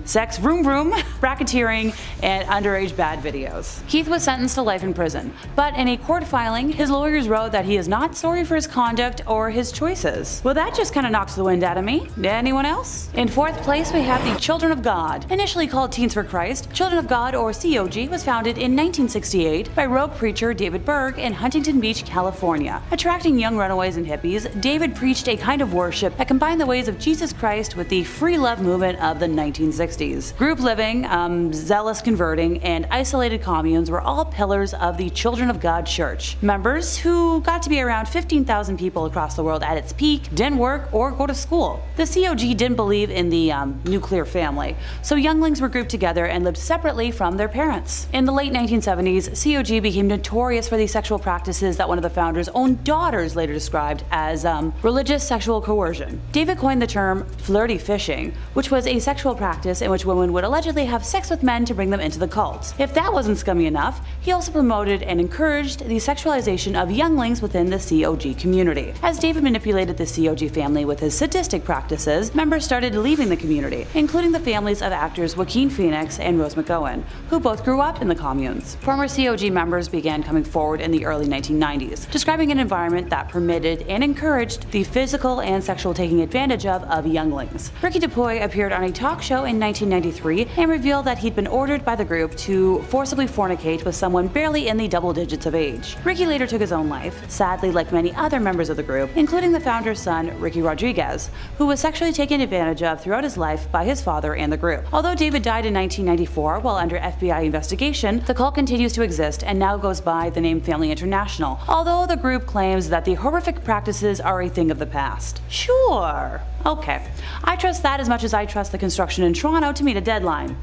sex, vroom vroom, racketeering, and underage bad videos. Keith was sentenced to life in prison, but in a court filing, his lawyers wrote that he is not sorry for his conduct or his choices. Well, that just kind of knocks the wind out of me. Anyone else? In 4th place, we have the Children of God. Initially called Teens for Christ, Children of God, or COG, was founded in 1968 by rogue preacher David Berg in Huntington Beach, California. Attracting young runaways and hippies, David preached a kind of worship that combined the ways of Jesus Christ with the free love movement of the 1960s. Group living, zealous converting, and isolated communes were all pillars of the Children of God Church. Members, who got to be around 15,000 people across the world at its peak, didn't work or go to school. The COG didn't believe in the nuclear family, so younglings were grouped together and lived separately from their parents. In the late 1970s, COG became notorious for the sexual practices that one of the founders' own daughters later described as religious sexual coercion. David coined the term flirty fishing, which was a sexual practice in which women would allegedly have sex with men to bring them into the cult. If that wasn't scummy enough, he also promoted and encouraged the sexualization of younglings within the COG community. As David manipulated the COG family with his sadistic practices, members started leaving the community, including the families of actors Joaquin Phoenix and Rose McGowan, who both grew up in the communes. Former COG members began coming forward in the early 1990s, describing an environment that permitted and encouraged the physical and sexual taking advantage of younglings. Ricky DuPuy appeared on a talk show in 1993 and revealed that he'd been ordered by the group to forcibly fornicate with someone barely in the double digits of age. Ricky later took his own life, sadly like many other members of the group, including the founder's son, Ricky Rodriguez, who was sexually taken advantage of throughout his life by his father and the group. Although David died in 1994 while under FBI investigation, the cult continues to exist and now goes by the name Family International, although the group claims that the horrific practices are a thing of the past. Sure. Okay. I trust that as much as I trust the construction in Toronto to meet a deadline.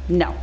No.